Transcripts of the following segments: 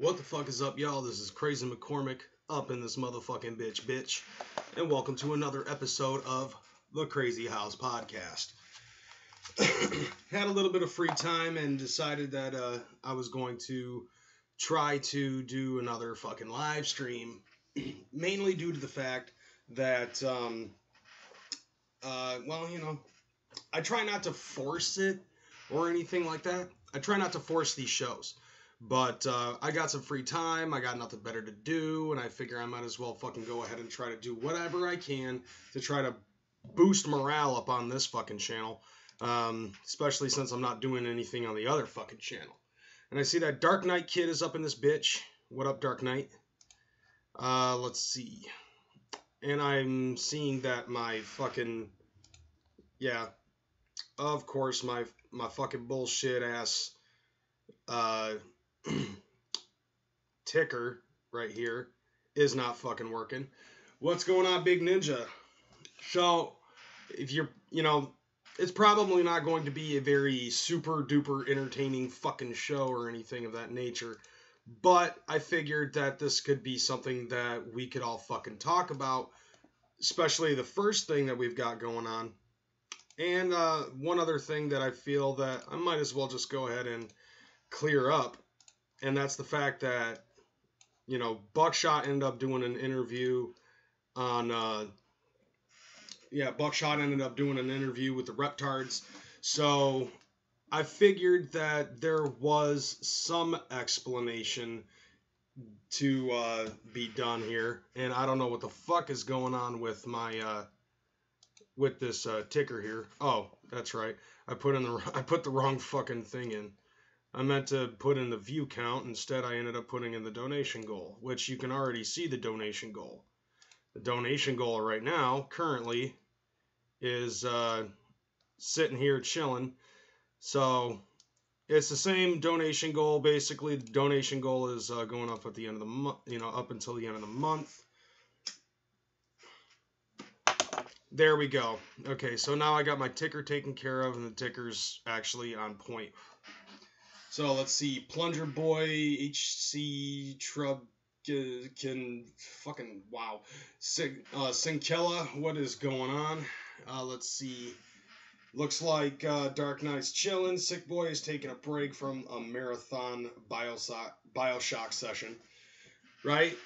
What the fuck is up, y'all? This is KreyzMcKormik up in this motherfucking bitch. And welcome to another episode of the Crazy House Podcast. Had a little bit of free time and decided that I was going to try to do another fucking live stream. Mainly due to the fact that, I try not to force it or anything like that. I try not to force these shows. But I got some free time, I got nothing better to do, and I figure I might as well fucking go ahead and try to do whatever I can to try to boost morale up on this fucking channel, especially since I'm not doing anything on the other fucking channel. And I see that Dark Knight Kid is up in this bitch. What up, Dark Knight? Let's see. And I'm seeing that my fucking, yeah, of course, my fucking bullshit ass, ticker right here is not fucking working. What's going on, Big Ninja? So, if you're, it's probably not going to be a very super duper entertaining fucking show or anything of that nature, but I figured that this could be something that we could all fucking talk about, especially the first thing that we've got going on. And one other thing that I feel that I might as well just go ahead and clear up, and that's the fact that, Buckshot ended up doing an interview on, Buckshot ended up doing an interview with the Reptards, so I figured that there was some explanation to be done here, and I don't know what the fuck is going on with my, with this ticker here. Oh, that's right, I put the wrong fucking thing in. I meant to put in the view count. Instead, I ended up putting in the donation goal, which you can already see the donation goal. The donation goal right now, currently, is sitting here chilling. So, it's the same donation goal. Basically, the donation goal is going up at the end of the month, up until the end of the month. There we go. Okay, so now I got my ticker taken care of, and the ticker's actually on point. So let's see, Plunger Boy, HC Trub, can fucking, wow. Sinkella, what is going on? Let's see, looks like Dark Knight's chilling. Sick Boy is taking a break from a marathon Bioshock session, right?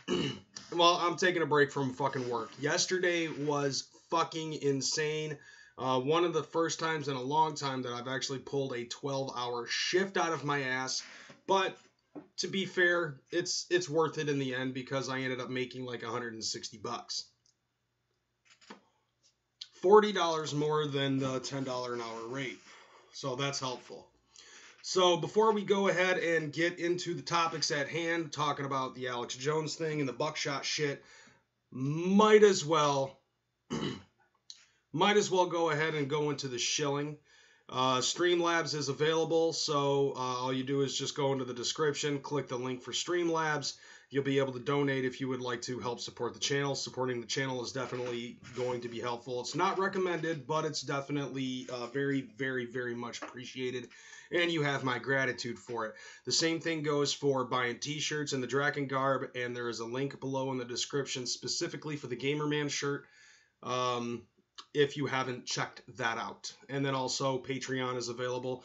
Well, I'm taking a break from fucking work. Yesterday was fucking insane. One of the first times in a long time that I've actually pulled a 12-hour shift out of my ass. But to be fair, it's worth it in the end because I ended up making like $160. $40 more than the $10 an hour rate. So that's helpful. So before we go ahead and get into the topics at hand, talking about the Alex Jones thing and the Buckshot shit, might as well go ahead and go into the shilling. Streamlabs is available, so all you do is just go into the description, click the link for Streamlabs. You'll be able to donate if you would like to help support the channel. Supporting the channel is definitely going to be helpful. It's not recommended, but it's definitely very, very, very much appreciated, and you have my gratitude for it. The same thing goes for buying t-shirts in the Draken garb, and there is a link below in the description specifically for the Gamerman shirt. If you haven't checked that out. And then also Patreon is available,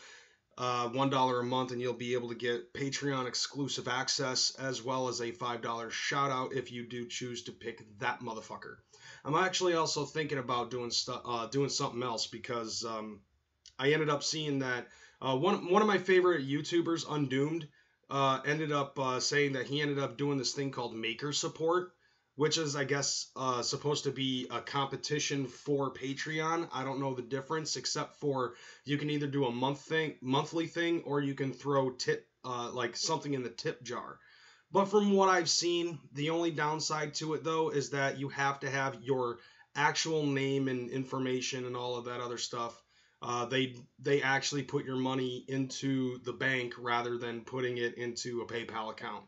$1 a month, and you'll be able to get Patreon exclusive access as well as a $5 shout out if you do choose to pick that motherfucker. I'm actually also thinking about doing something else because I ended up seeing that one of my favorite YouTubers, Undoomed, ended up saying that he ended up doing this thing called Maker Support, which is, I guess, supposed to be a competition for Patreon. I don't know the difference, except for you can either do a monthly thing, or you can throw like something in the tip jar. But from what I've seen, the only downside to it, though, is that you have to have your actual name and information and all of that other stuff. They actually put your money into the bank rather than putting it into a PayPal account.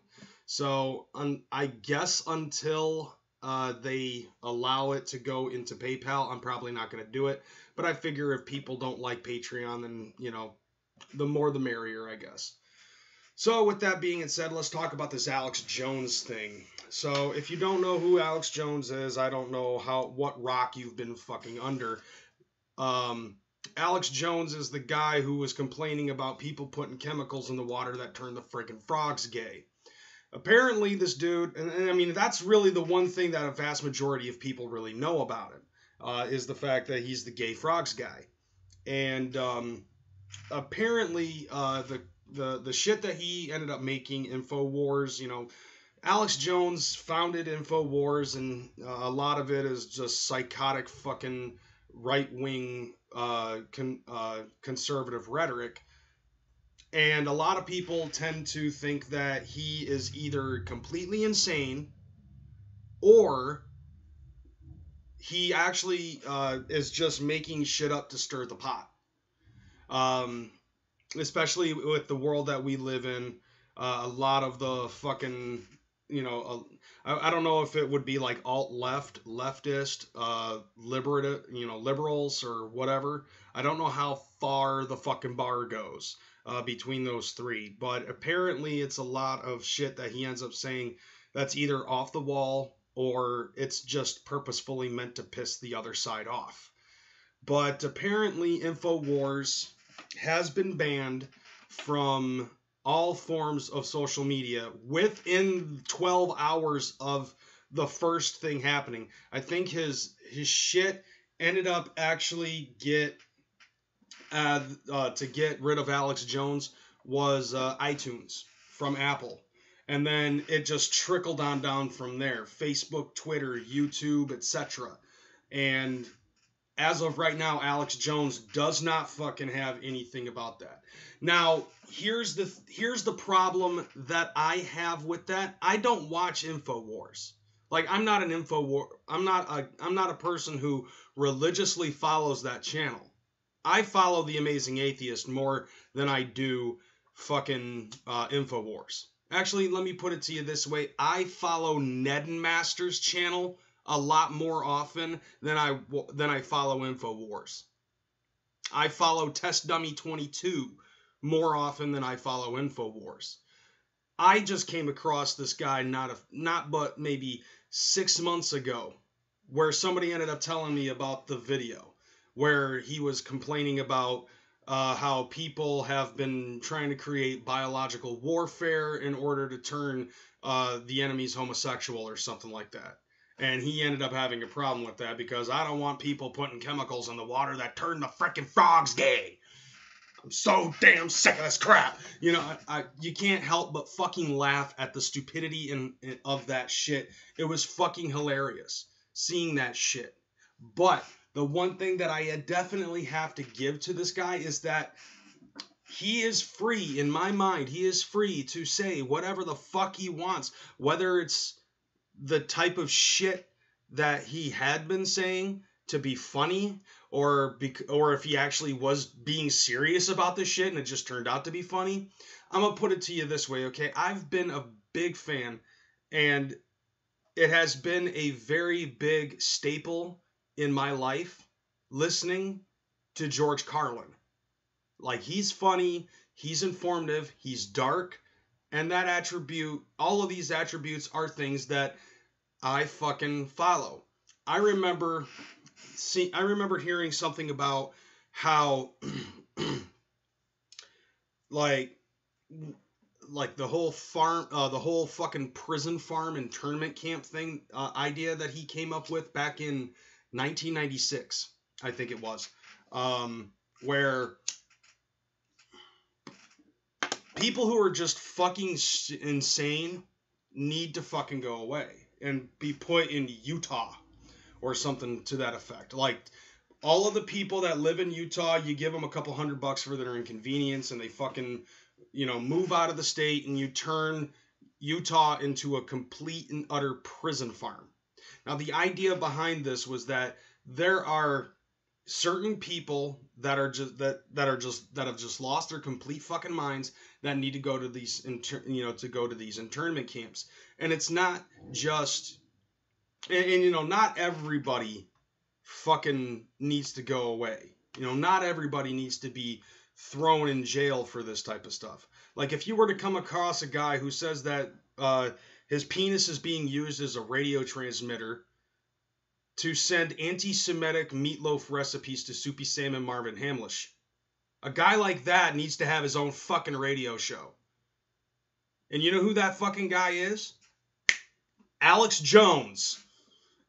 So I guess until they allow it to go into PayPal, I'm probably not going to do it. But I figure if people don't like Patreon, then, the more the merrier, I guess. So with that being said, let's talk about this Alex Jones thing. So if you don't know who Alex Jones is, I don't know what rock you've been fucking under. Alex Jones is the guy who was complaining about people putting chemicals in the water that turn the freaking frogs gay. Apparently this dude, and I mean, that's really the one thing that a vast majority of people really know about him, is the fact that he's the gay frogs guy. And apparently the shit that he ended up making, InfoWars, you know, Alex Jones founded InfoWars, and a lot of it is just psychotic fucking right-wing conservative rhetoric. And a lot of people tend to think that he is either completely insane or he actually is just making shit up to stir the pot. Especially with the world that we live in, a lot of the fucking, you know, I don't know if it would be like alt-left, leftist, liberals or whatever. I don't know how far the fucking bar goes between those three, but apparently it's a lot of shit that he ends up saying that's either off the wall or it's just purposefully meant to piss the other side off. But apparently InfoWars has been banned from all forms of social media within 12 hours of the first thing happening. I think his shit ended up actually to get rid of Alex Jones was iTunes from Apple. And then it just trickled on down from there. Facebook, Twitter, YouTube, etc. And as of right now, Alex Jones does not fucking have anything about that. Now, here's the problem that I have with that. I don't watch InfoWars. Like, I'm not a person who religiously follows that channel. I follow The Amazing Atheist more than I do fucking InfoWars. Actually, let me put it to you this way. I follow Nedmaster's channel a lot more often than I follow InfoWars. I follow Test Dummy 22 more often than I follow InfoWars. I just came across this guy not but maybe 6 months ago, where somebody ended up telling me about the video where he was complaining about how people have been trying to create biological warfare in order to turn the enemies homosexual or something like that. And he ended up having a problem with that because I don't want people putting chemicals in the water that turn the frickin' frogs gay. I'm so damn sick of this crap. You know, you can't help but fucking laugh at the stupidity of that shit. It was fucking hilarious seeing that shit. But the one thing that I definitely have to give to this guy is that he is free, in my mind, he is free to say whatever the fuck he wants, whether it's the type of shit that he had been saying to be funny, or if he actually was being serious about this shit and it just turned out to be funny. I'm gonna put it to you this way, okay? I've been a big fan, and it has been a very big staple in my life listening to George Carlin. Like, he's funny, he's informative, he's dark, and that attribute, all of these attributes are things that I fucking follow. I remember hearing something about how like the whole fucking prison farm internment camp thing idea that he came up with back in 1996, I think it was, where people who are just fucking insane need to fucking go away and be put in Utah or something to that effect. Like, all of the people that live in Utah, you give them a couple $100 for their inconvenience, and they fucking, you know, move out of the state, and you turn Utah into a complete and utter prison farm. Now, the idea behind this was that there are certain people that are just that have just lost their complete fucking minds that need to go to these internment camps. And it's not just and not everybody fucking needs to go away. Not everybody needs to be thrown in jail for this type of stuff. Like, if you were to come across a guy who says that his penis is being used as a radio transmitter to send anti-Semitic meatloaf recipes to Soupy Sam and Marvin Hamlish, a guy like that needs to have his own fucking radio show. And you know who that fucking guy is? Alex Jones.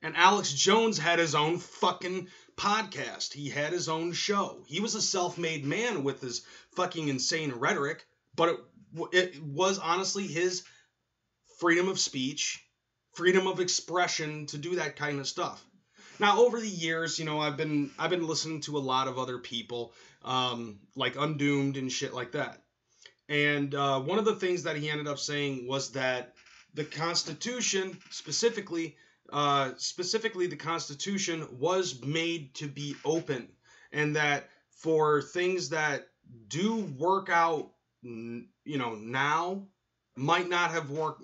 And Alex Jones had his own fucking podcast. He had his own show. He was a self-made man with his fucking insane rhetoric, but it was honestly his freedom of speech, freedom of expression to do that kind of stuff. Now, over the years, you know, I've been listening to a lot of other people, like Undoomed and shit like that. And one of the things that he ended up saying was that the Constitution, specifically the Constitution, was made to be open, and that for things that do work out, you know, now might not have worked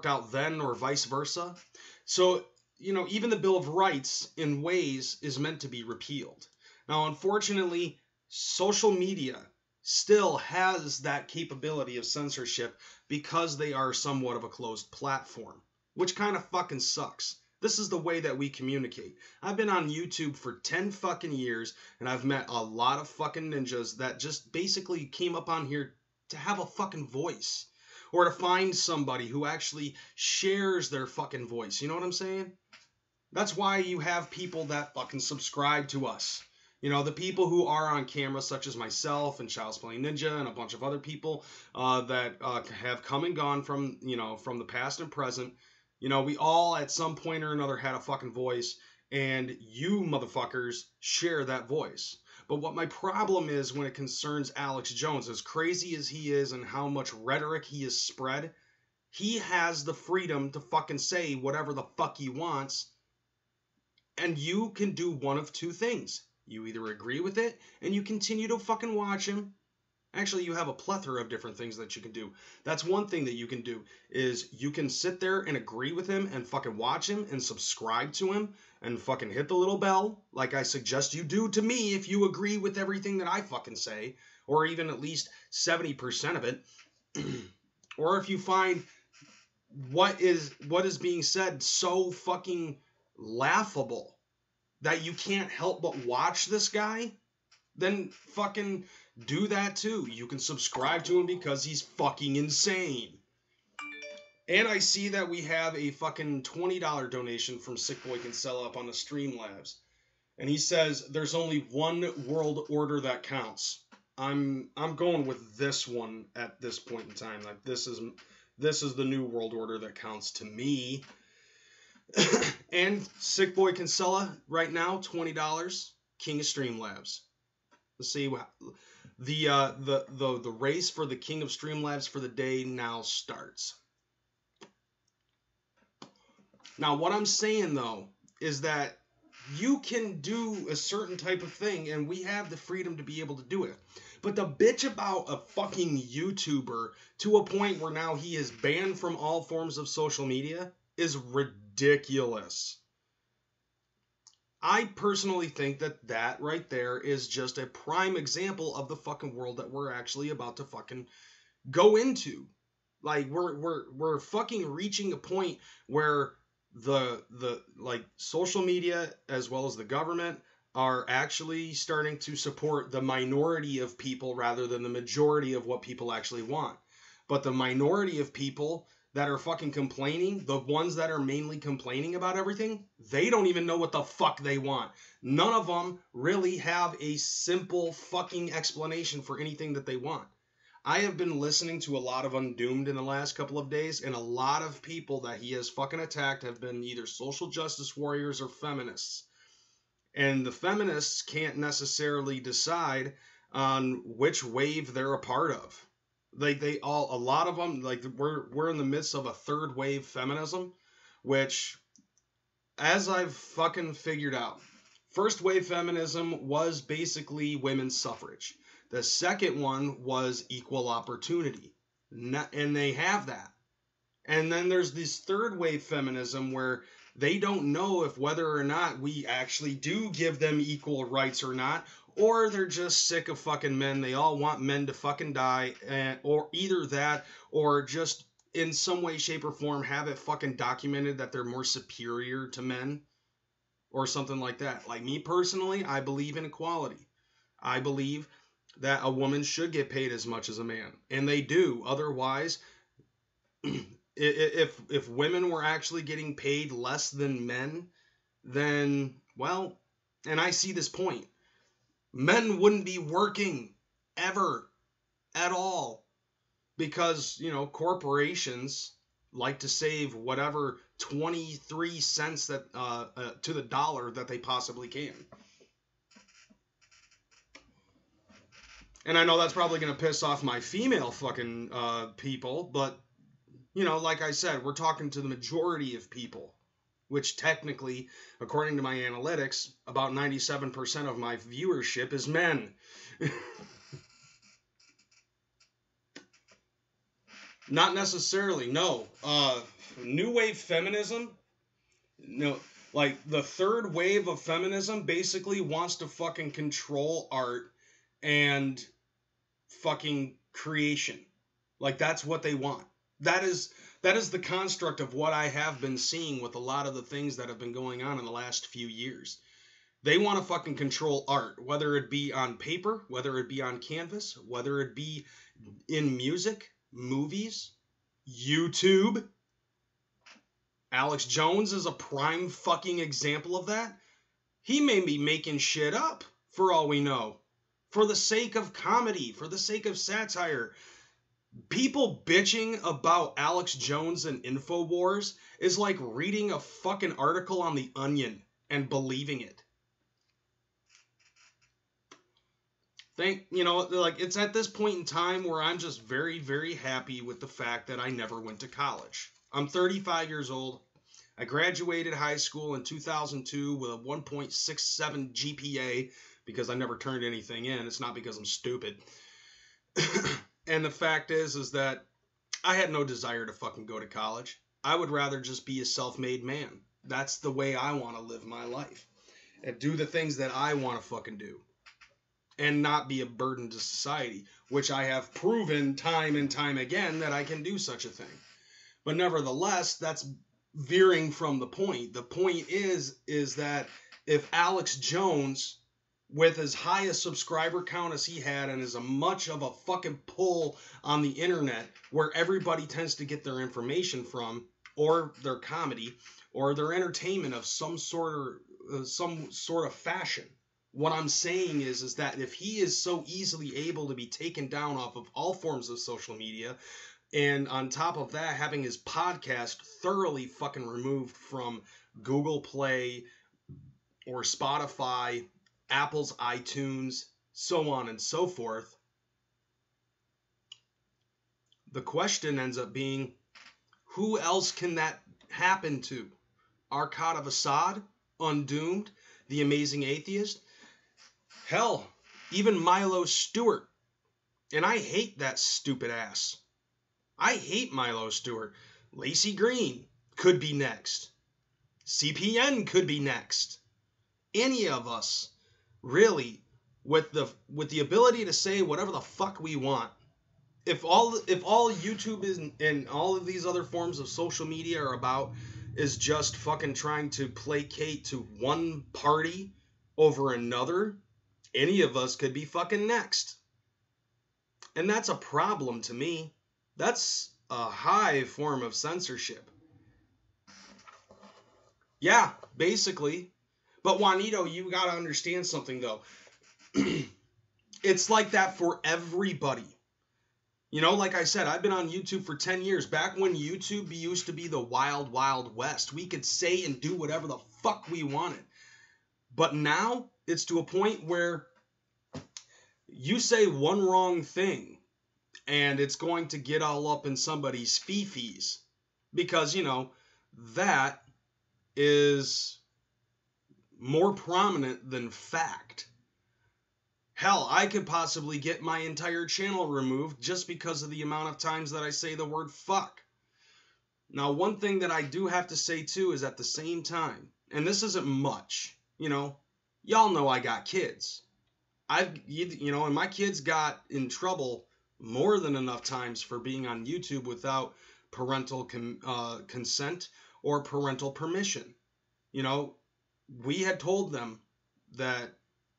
out then, or vice versa. So, you know, even the Bill of Rights, in ways, is meant to be repealed. Now, unfortunately, social media still has that capability of censorship because they are somewhat of a closed platform, which kind of fucking sucks. This is the way that we communicate. I've been on YouTube for 10 fucking years, and I've met a lot of fucking ninjas that just basically came up on here to have a fucking voice, or to find somebody who actually shares their fucking voice. You know what I'm saying? That's why you have people that fucking subscribe to us. You know, the people who are on camera, such as myself and Child's Play Ninja and a bunch of other people that have come and gone from, you know, from the past and present. You know, we all at some point or another had a fucking voice, and you motherfuckers share that voice. But what my problem is when it concerns Alex Jones, as crazy as he is and how much rhetoric he has spread, he has the freedom to fucking say whatever the fuck he wants. And you can do one of two things. You either agree with it and you continue to fucking watch him. Actually, you have a plethora of different things that you can do. That's one thing that you can do, is you can sit there and agree with him and fucking watch him and subscribe to him and fucking hit the little bell, like I suggest you do to me if you agree with everything that I fucking say, or even at least 70% of it. Or if you find what is being said so fucking laughable that you can't help but watch this guy, then fucking do that too. You can subscribe to him because he's fucking insane. And I see that we have a fucking $20 donation from Sick Boy Kinsella up on the Streamlabs. And he says there's only one world order that counts. I'm going with this one at this point in time. Like, this is the new world order that counts to me. And Sick Boy Kinsella right now, $20, King of Streamlabs. Let's see what the race for the King of Streamlabs for the day now starts. Now, what I'm saying though is that you can do a certain type of thing, and we have the freedom to be able to do it. But to bitch about a fucking YouTuber to a point where now he is banned from all forms of social media is ridiculous. I personally think that right there is just a prime example of the fucking world that we're actually about to fucking go into. Like, we're fucking reaching a point where the like social media as well as the government are actually starting to support the minority of people rather than the majority of what people actually want. But the minority of people that are fucking complaining, the ones that are mainly complaining about everything, they don't even know what the fuck they want. None of them really have a simple fucking explanation for anything that they want. I have been listening to a lot of Undoomed in the last couple of days, and a lot of people that he has fucking attacked have been either social justice warriors or feminists. And the feminists can't necessarily decide on which wave they're a part of. Like, a lot of them, like, we're in the midst of a third wave feminism, which, as I've fucking figured out, first wave feminism was basically women's suffrage. The second one was equal opportunity, and they have that. And then there's this third wave feminism where They don't know if whether or not we actually do give them equal rights or not, or they're just sick of fucking men. They all want men to fucking die, or either that, or just in some way, shape, or form have it fucking documented that they're more superior to men, or something like that. Like me personally, I believe in equality. I believe that a woman should get paid as much as a man, and they do. Otherwise, if women were actually getting paid less than men, then, well, and I see this point, men wouldn't be working ever at all, because, you know, corporations like to save whatever 23 cents that to the dollar that they possibly can. And I know that's probably going to piss off my female fucking people, but, you know, like I said, we're talking to the majority of people, which technically, according to my analytics, about 97% of my viewership is men. Not necessarily, no. New wave feminism, no, like the third wave of feminism basically wants to fucking control art and fucking creation. Like, that's what they want. That is the construct of what I have been seeing with a lot of the things that have been going on in the last few years. They want to fucking control art, whether it be on paper, whether it be on canvas, whether it be in music, movies, YouTube. Alex Jones is a prime fucking example of that. He may be making shit up, for all we know, for the sake of comedy, for the sake of satire. People bitching about Alex Jones and InfoWars is like reading a fucking article on The Onion and believing it. You know, like, it's at this point in time where I'm just very, very happy with the fact that I never went to college. I'm 35 years old. I graduated high school in 2002 with a 1.67 GPA because I never turned anything in. It's not because I'm stupid. And the fact is that I had no desire to fucking go to college. I would rather just be a self-made man. That's the way I want to live my life. And do the things that I want to fucking do. And not be a burden to society, which I have proven time and time again that I can do such a thing. But nevertheless, that's veering from the point. The point is that if Alex Jones, with as high a subscriber count as he had and as much of a fucking pull on the internet where everybody tends to get their information from, or their comedy, or their entertainment of some sort of fashion, what I'm saying is that if he is so easily able to be taken down off of all forms of social media, and on top of that, having his podcast thoroughly fucking removed from Google Play or Spotify, Apple's iTunes, so on and so forth, the question ends up being, who else can that happen to? Arcad of Assad, Undoomed, The Amazing Atheist? Hell, even Milo Stewart. And I hate that stupid ass. I hate Milo Stewart. Lacey Green could be next. CPN could be next. Any of us, really, with the ability to say whatever the fuck we want. If all YouTube is and all of these other forms of social media are about is just fucking trying to placate to one party over another, any of us could be fucking next. And that's a problem to me. That's a high form of censorship. Yeah, basically. But Juanito, you gotta understand something though. It's like that for everybody. You know, like I said, I've been on YouTube for 10 years. Back when YouTube used to be the wild, wild west. We could say and do whatever the fuck we wanted. But now, it's to a point where you say one wrong thing, and it's going to get all up in somebody's fee-fees. Because, you know, that is more prominent than fact. Hell, I could possibly get my entire channel removed just because of the amount of times that I say the word fuck. Now, one thing that I do have to say too is at the same time, and this isn't much, you know, y'all know I got kids. And my kids got in trouble more than enough times for being on YouTube without parental consent or parental permission. You know, we had told them that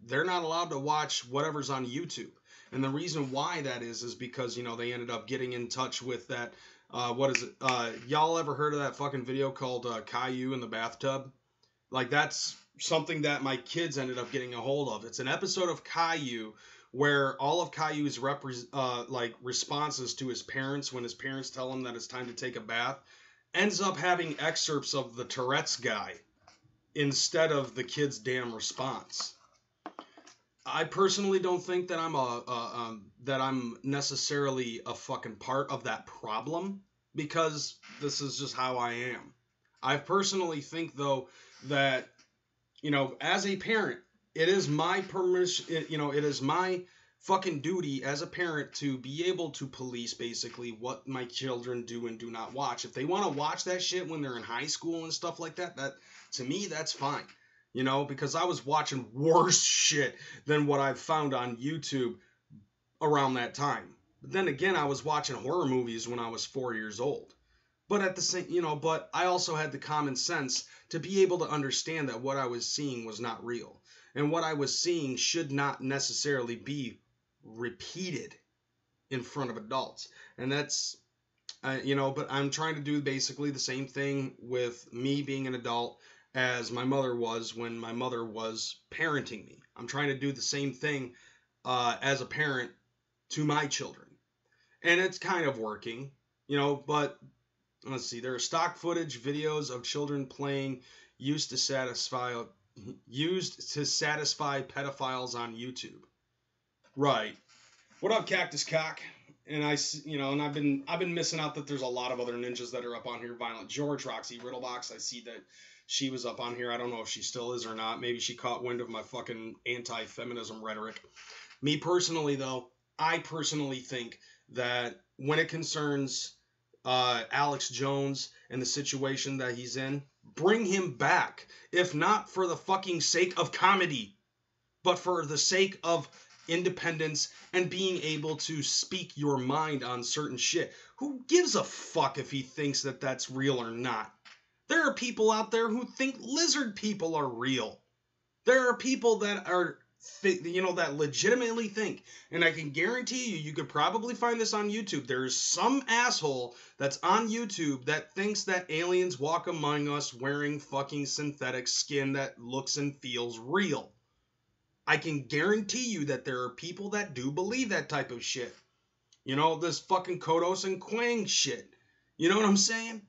they're not allowed to watch whatever's on YouTube. And the reason why that is because, you know, they ended up getting in touch with that, what is it? Y'all ever heard of that fucking video called Caillou in the bathtub? Like, that's something that my kids ended up getting a hold of. It's an episode of Caillou where all of Caillou's responses to his parents when his parents tell him that it's time to take a bath ends up having excerpts of the Tourette's guy instead of the kid's damn response. I personally don't think that I'm necessarily a fucking part of that problem, because this is just how I am. I personally think, though, that, you know, as a parent, it is my permission, it is my fucking duty as a parent to be able to police basically what my children do and do not watch. If they want to watch that shit when they're in high school and stuff like that, to me, that's fine. You know, because I was watching worse shit than what I've found on YouTube around that time. But then again, I was watching horror movies when I was 4 years old. But at the same, but I also had the common sense to be able to understand that what I was seeing was not real. And what I was seeing should not necessarily be repeated in front of adults. And that's, but I'm trying to do basically the same thing with me being an adult as my mother was when my mother was parenting me. I'm trying to do the same thing as a parent to my children. And it's kind of working, but let's see. There are stock footage videos of children playing used to satisfy pedophiles on YouTube. Right. What up, Cactus Cock? And I've been missing out that there's a lot of other ninjas that are up on here. Violent George, Roxy Riddlebox. I see that she was up on here. I don't know if she still is or not. Maybe she caught wind of my fucking anti-feminism rhetoric. Me personally, though, I personally think that when it concerns Alex Jones and the situation that he's in, bring him back. If not for the fucking sake of comedy, but for the sake of independence and being able to speak your mind on certain shit. Who gives a fuck if he thinks that that's real or not? There are people out there who think lizard people are real. There are people that are, that legitimately think, and I can guarantee you could probably find this on YouTube. There's some asshole that's on YouTube that thinks that aliens walk among us wearing fucking synthetic skin that looks and feels real. I can guarantee you that there are people that do believe that type of shit. This fucking Kodos and Quang shit. You know what I'm saying?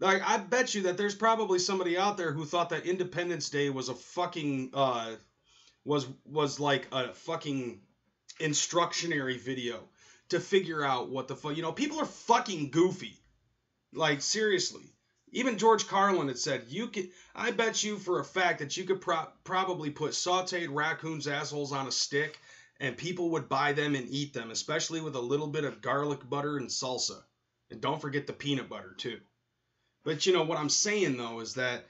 Like, I bet you that there's probably somebody out there who thought that Independence Day was a fucking, was like a fucking instructionary video to figure out what the fuck, people are fucking goofy. Like, seriously. Even George Carlin had said, I bet you for a fact that you could probably put sauteed raccoons' assholes on a stick and people would buy them and eat them, especially with a little bit of garlic butter and salsa. And don't forget the peanut butter, too. But what I'm saying, though, is that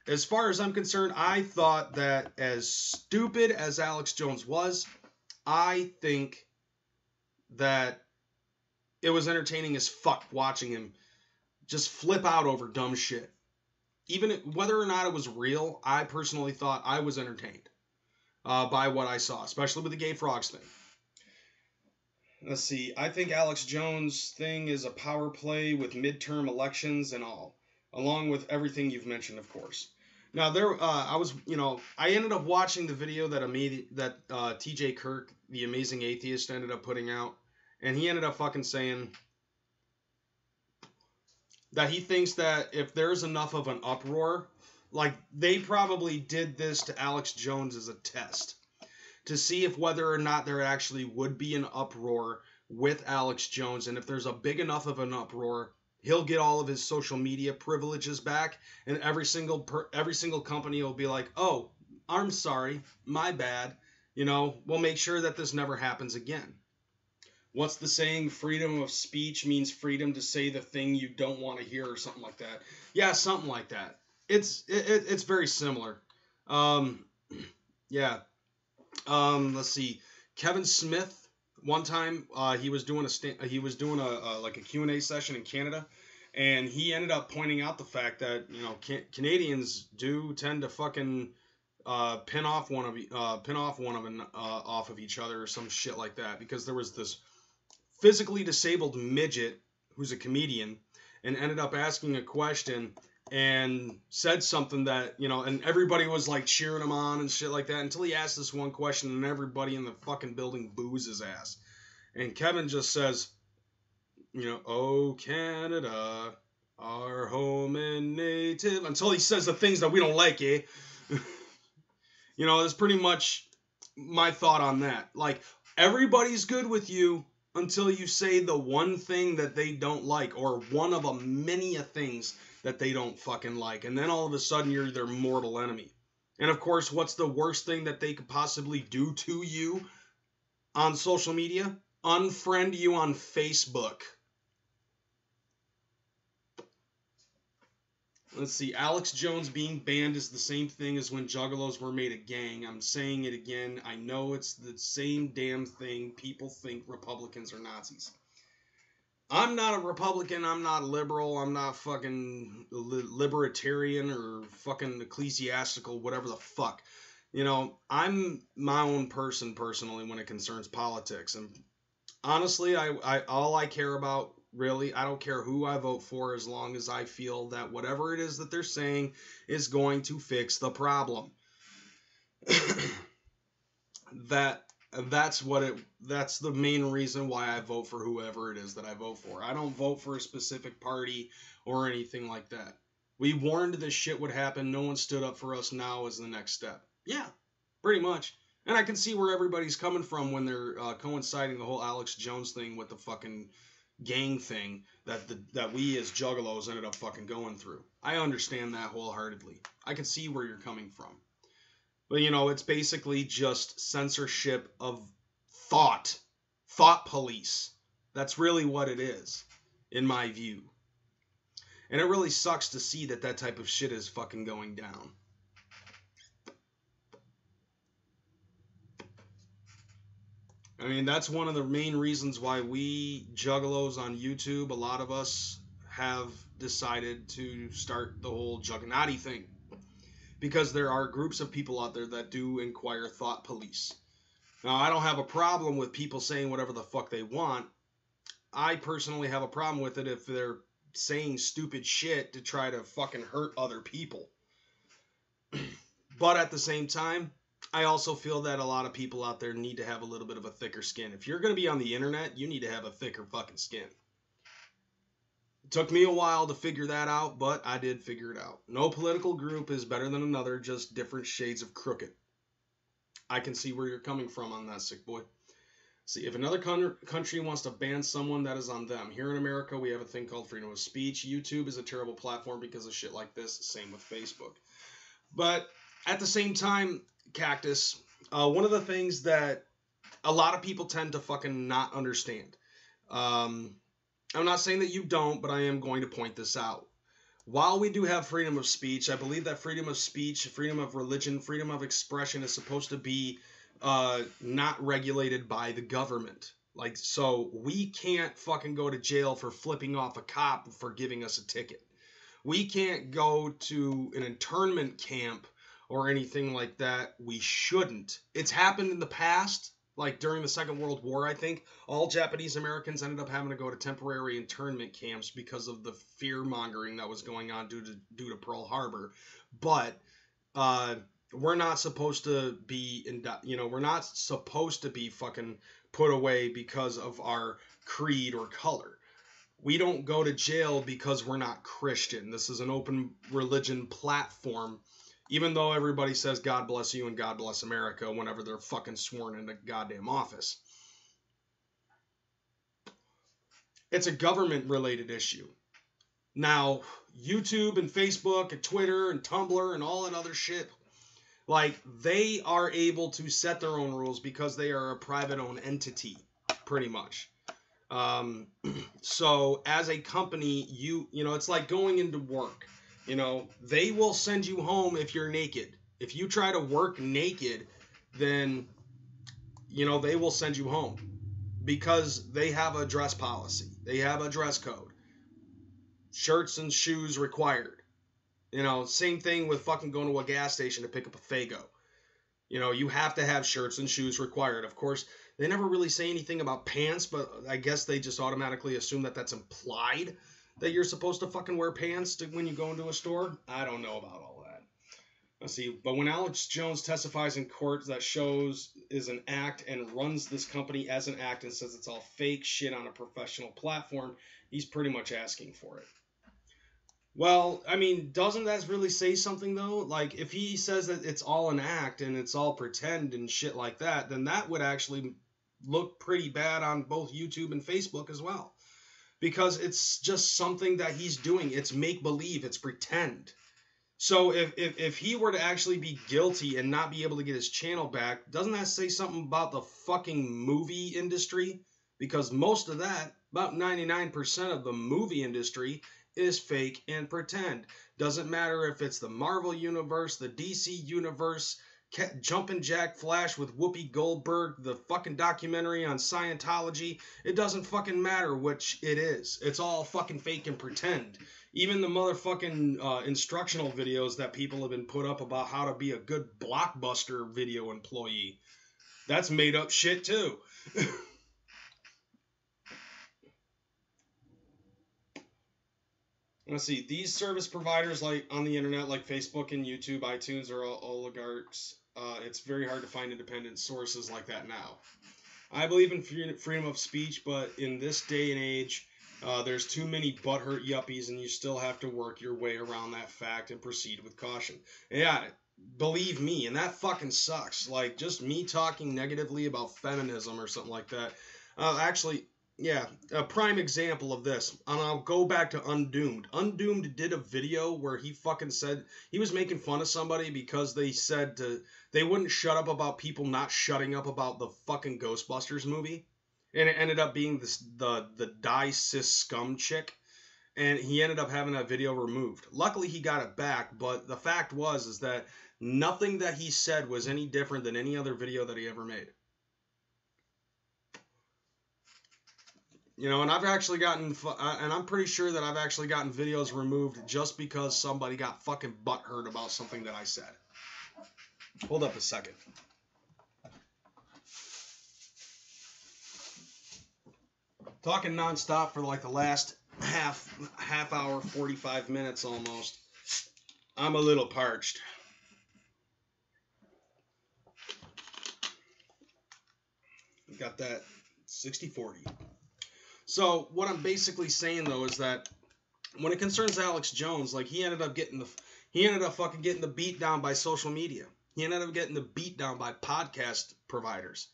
as far as I'm concerned, I thought that as stupid as Alex Jones was, I think that it was entertaining as fuck watching him just flip out over dumb shit. Even whether or not it was real, I personally thought I was entertained by what I saw, especially with the gay frogs thing. Let's see. I think Alex Jones' thing is a power play with midterm elections and all, along with everything you've mentioned, of course. Now, I ended up watching the video that T.J. Kirk, the amazing atheist, ended up putting out, and he ended up fucking saying that he thinks that if there's enough of an uproar, like they probably did this to Alex Jones as a test to see if whether or not there actually would be an uproar with Alex Jones. And if there's a big enough of an uproar, he'll get all of his social media privileges back. And every single company will be like, oh, I'm sorry, my bad. You know, we'll make sure that this never happens again. What's the saying? Freedom of speech means freedom to say the thing you don't want to hear, or something like that. Yeah, something like that. It's very similar. Um, yeah. Let's see. Kevin Smith. One time, he was doing a like a Q&A session in Canada, and he ended up pointing out the fact that, you know, Canadians do tend to fucking pin off one of off of each other or some shit like that, because there was this physically disabled midget who's a comedian and ended up asking a question and said something that, you know, and everybody was like cheering him on and shit like that until he asked this one question and everybody in the fucking building boos his ass. And Kevin just says, you know, "Oh, Canada, our home and native," until he says the things that we don't like, eh? You know, that's pretty much my thought on that. Like, everybody's good with you until you say the one thing that they don't like, or one of a many a things that they don't fucking like. And then all of a sudden you're their mortal enemy. And of course, what's the worst thing that they could possibly do to you on social media? Unfriend you on Facebook. Let's see. Alex Jones being banned is the same thing as when Juggalos were made a gang. I'm saying it again. I know it's the same damn thing. People think Republicans are Nazis. I'm not a Republican. I'm not liberal. I'm not fucking libertarian or fucking ecclesiastical, whatever the fuck. You know, I'm my own person personally when it concerns politics. And honestly, I all I care about, really, I don't care who I vote for, as long as I feel that whatever it is that they're saying is going to fix the problem. That's the main reason why I vote for whoever it is that I vote for. I don't vote for a specific party or anything like that. We warned this shit would happen. No one stood up for us. Now is the next step. Yeah, pretty much. And I can see where everybody's coming from when they're coinciding the whole Alex Jones thing with the fucking gang thing that we as Juggalos ended up fucking going through. I understand that wholeheartedly. I can see where you're coming from. But, you know, it's basically just censorship of thought. Thought police. That's really what it is, in my view. And it really sucks to see that type of shit is fucking going down. I mean, that's one of the main reasons why we Juggalos on YouTube, a lot of us have decided to start the whole Jugganati thing. Because there are groups of people out there that do inquire thought police. Now, I don't have a problem with people saying whatever the fuck they want. I personally have a problem with it if they're saying stupid shit to try to fucking hurt other people. But at the same time, I also feel that a lot of people out there need to have a little bit of a thicker skin. If you're going to be on the internet, you need to have a thicker fucking skin. It took me a while to figure that out, but I did figure it out. No political group is better than another, just different shades of crooked. I can see where you're coming from on that, sick boy. See, if another country wants to ban someone, that is on them. Here in America, we have a thing called freedom of speech. YouTube is a terrible platform because of shit like this. Same with Facebook. But at the same time, Cactus, one of the things that a lot of people tend to fucking not understand. I'm not saying that you don't, but I am going to point this out. While we do have freedom of speech, I believe that freedom of speech, freedom of religion, freedom of expression is supposed to be not regulated by the government. Like, so we can't fucking go to jail for flipping off a cop for giving us a ticket. We can't go to an internment camp or anything like that. We shouldn't. It's happened in the past. Like during the Second World War, I think, all Japanese Americans ended up having to go to temporary internment camps because of the fear-mongering that was going on due to Pearl Harbor. But we're not supposed to be, we're not supposed to be fucking put away because of our creed or color. We don't go to jail because we're not Christian. This is an open religion platform. Even though everybody says God bless you and God bless America whenever they're fucking sworn into goddamn office. It's a government-related issue. Now, YouTube and Facebook and Twitter and Tumblr and all that other shit, Like, they are able to set their own rules because they are a private-owned entity, pretty much. So as a company, you know, it's like going into work. You know, they will send you home if you're naked. If you try to work naked, then, you know, they will send you home because they have a dress policy. They have a dress code. Shirts and shoes required. You know, same thing with fucking going to a gas station to pick up a Faygo. You know, you have to have shirts and shoes required. Of course, they never really say anything about pants, but I guess they just automatically assume that that's implied, that you're supposed to fucking wear pants when you go into a store. I don't know about all that. Let's see. But when Alex Jones testifies in court that shows is an act and runs this company as an act and says it's all fake shit on a professional platform, he's pretty much asking for it. Well, I mean, doesn't that really say something, though? Like, if he says that it's all an act and it's all pretend and shit like that, then that would actually look pretty bad on both YouTube and Facebook as well. Because it's just something that he's doing. It's make-believe. It's pretend. So if he were to actually be guilty and not be able to get his channel back, doesn't that say something about the fucking movie industry? Because most of that, about 99% of the movie industry, is fake and pretend. Doesn't matter if it's the Marvel universe, the DC universe, Jumpin' Jack Flash with Whoopi Goldberg, the fucking documentary on Scientology. It doesn't fucking matter which it is. It's all fucking fake and pretend. Even the motherfucking instructional videos that people have been put up about how to be a good Blockbuster video employee. That's made up shit too. Let's see. These service providers, like on the internet, like Facebook and YouTube, iTunes, are all oligarchs. It's very hard to find independent sources like that now. I believe in freedom of speech, but in this day and age, there's too many butthurt yuppies, and you still have to work your way around that fact and proceed with caution. Yeah, believe me, and that fucking sucks. Like, just me talking negatively about feminism or something like that. Actually, yeah, a prime example of this, and I'll go back to Undoomed. Undoomed did a video where he fucking said he was making fun of somebody because they said they wouldn't shut up about people not shutting up about the fucking Ghostbusters movie, and it ended up being the die cis scum chick, and he ended up having that video removed. Luckily, he got it back, but the fact is that nothing that he said was any different than any other video that he ever made. You know, and I've actually gotten, and I'm pretty sure that I've actually gotten videos removed just because somebody got fucking butthurt about something that I said. Hold up a second. Talking nonstop for like the last half hour, 45 minutes almost. I'm a little parched. Got that 60-40. So what I'm basically saying though is that when it concerns Alex Jones, like he ended up fucking getting the beat down by social media. He ended up getting the beat down by podcast providers.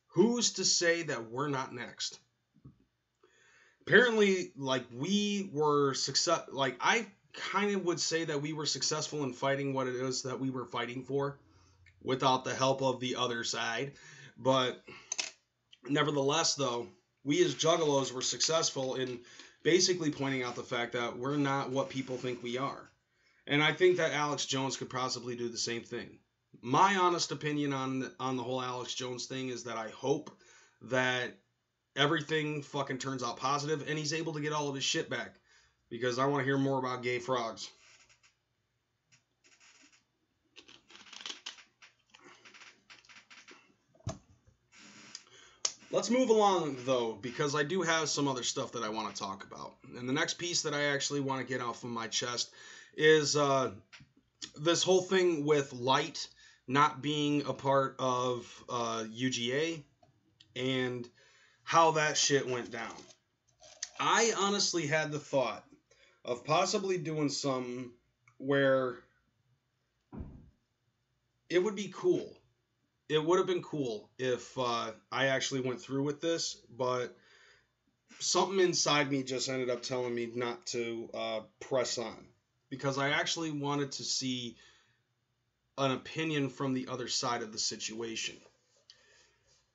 Who's to say that we're not next? Apparently, like we were like I kind of would say that we were successful in fighting what it is that we were fighting for without the help of the other side. But nevertheless, though, we as Juggalos were successful in basically pointing out the fact that we're not what people think we are. And I think that Alex Jones could possibly do the same thing. My honest opinion on the whole Alex Jones thing is that I hope that everything fucking turns out positive and he's able to get all of his shit back. Because I want to hear more about gay frogs. Let's move along, though, because I do have some other stuff that I want to talk about. And the next piece that I actually want to get off of my chest is this whole thing with Light not being a part of UGA and how that shit went down. I honestly had the thought of possibly doing something where it would be cool. It would have been cool if I actually went through with this, but something inside me just ended up telling me not to press on. Because I actually wanted to see an opinion from the other side of the situation.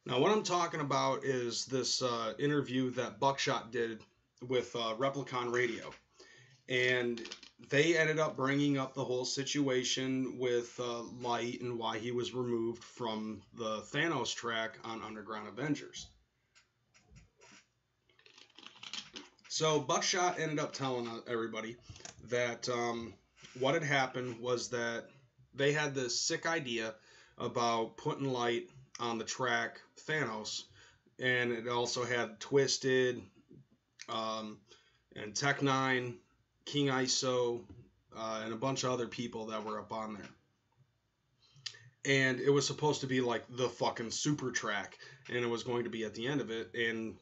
Now, what I'm talking about is this interview that Buckshot did with Replicon Radio. And they ended up bringing up the whole situation with Light and why he was removed from the Thanos track on Underground Avengers. So Buckshot ended up telling everybody that what had happened was that they had this sick idea about putting Light on the track Thanos, and it also had Twisted and Tech Nine, King ISO, and a bunch of other people that were up on there. And it was supposed to be like the fucking super track, and it was going to be at the end of it. And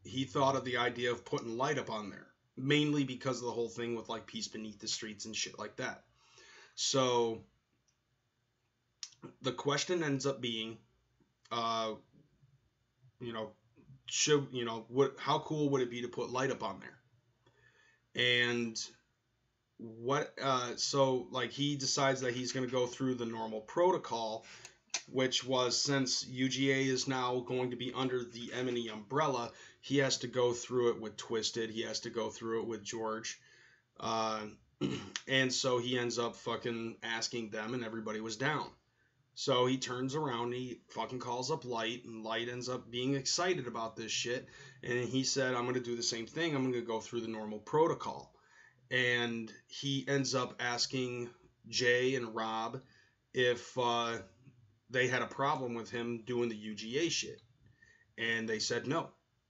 he thought of the idea of putting Light up on there, mainly because of the whole thing with like Peace Beneath the Streets and shit like that. So the question ends up being, how cool would it be to put Light up on there? And so like he decides that he's going to go through the normal protocol, which was, since UGA is now going to be under the M&E umbrella, he has to go through it with Twisted, he has to go through it with George, and so he ends up fucking asking them, and everybody was down. So he turns around, he fucking calls up Light, and Light ends up being excited about this shit. And he said, I'm going to do the same thing. I'm going to go through the normal protocol. And he ends up asking Jay and Rob if they had a problem with him doing the UGA shit. And they said no.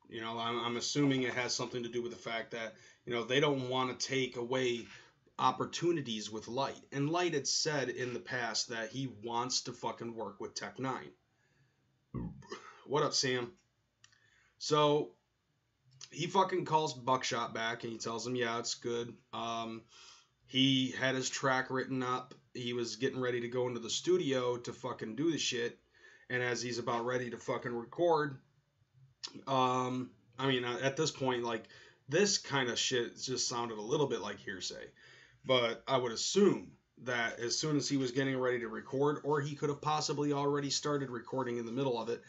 You know, I'm assuming it has something to do with the fact that, you know, they don't want to take away opportunities with Light. And Light had said in the past that he wants to fucking work with Tech Nine. What up, Sam? So he fucking calls Buckshot back and he tells him, yeah, it's good. He had his track written up. He was getting ready to go into the studio to fucking do the shit. And as he's about ready to fucking record, at this point, like, this kind of shit just sounded a little bit like hearsay. But I would assume that as soon as he was getting ready to record, or he could have possibly already started recording in the middle of it,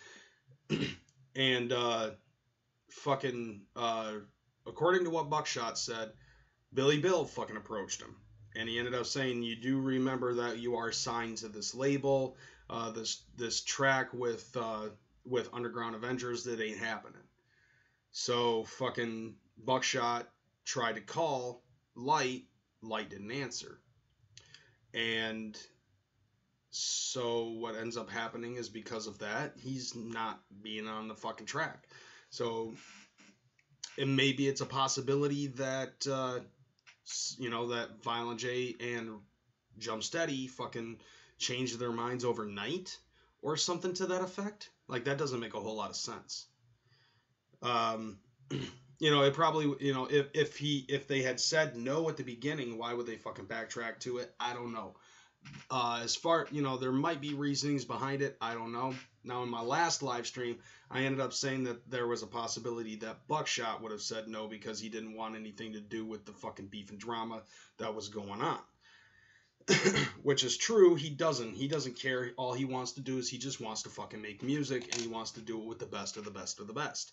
and according to what Buckshot said, Billy Bill fucking approached him. And he ended up saying, you do remember that you are signed to this label, this track with Underground Avengers, that ain't happening. So fucking Buckshot tried to call Light. Light didn't answer. And so what ends up happening is, because of that, he's not being on the fucking track. So and maybe it's a possibility that that Violent J and Jump Steady fucking changed their minds overnight or something to that effect. Like, that doesn't make a whole lot of sense. It probably, if they had said no at the beginning, why would they fucking backtrack to it? I don't know. As far, there might be reasonings behind it. I don't know. Now, in my last live stream, I ended up saying that there was a possibility that Buckshot would have said no because he didn't want anything to do with the fucking beef and drama that was going on. Which is true. He doesn't care. All he wants to do is he just wants to fucking make music, and he wants to do it with the best of the best of the best.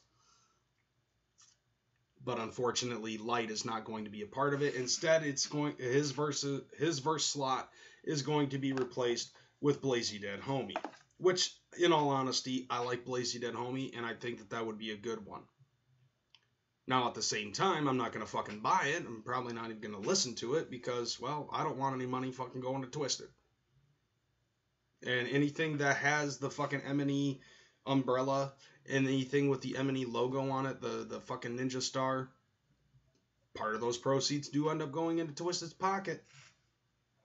But unfortunately, Light is not going to be a part of it. Instead, his verse slot is going to be replaced with Blazy Dead Homie, which, in all honesty, I like Blazy Dead Homie, and I think that would be a good one. Now, at the same time, I'm not going to fucking buy it. I'm probably not even going to listen to it because, well, I don't want any money fucking going to Twisted. And anything that has the fucking M&E umbrella and anything with the M&E logo on it, the fucking Ninja Star, part of those proceeds do end up going into Twisted's pocket.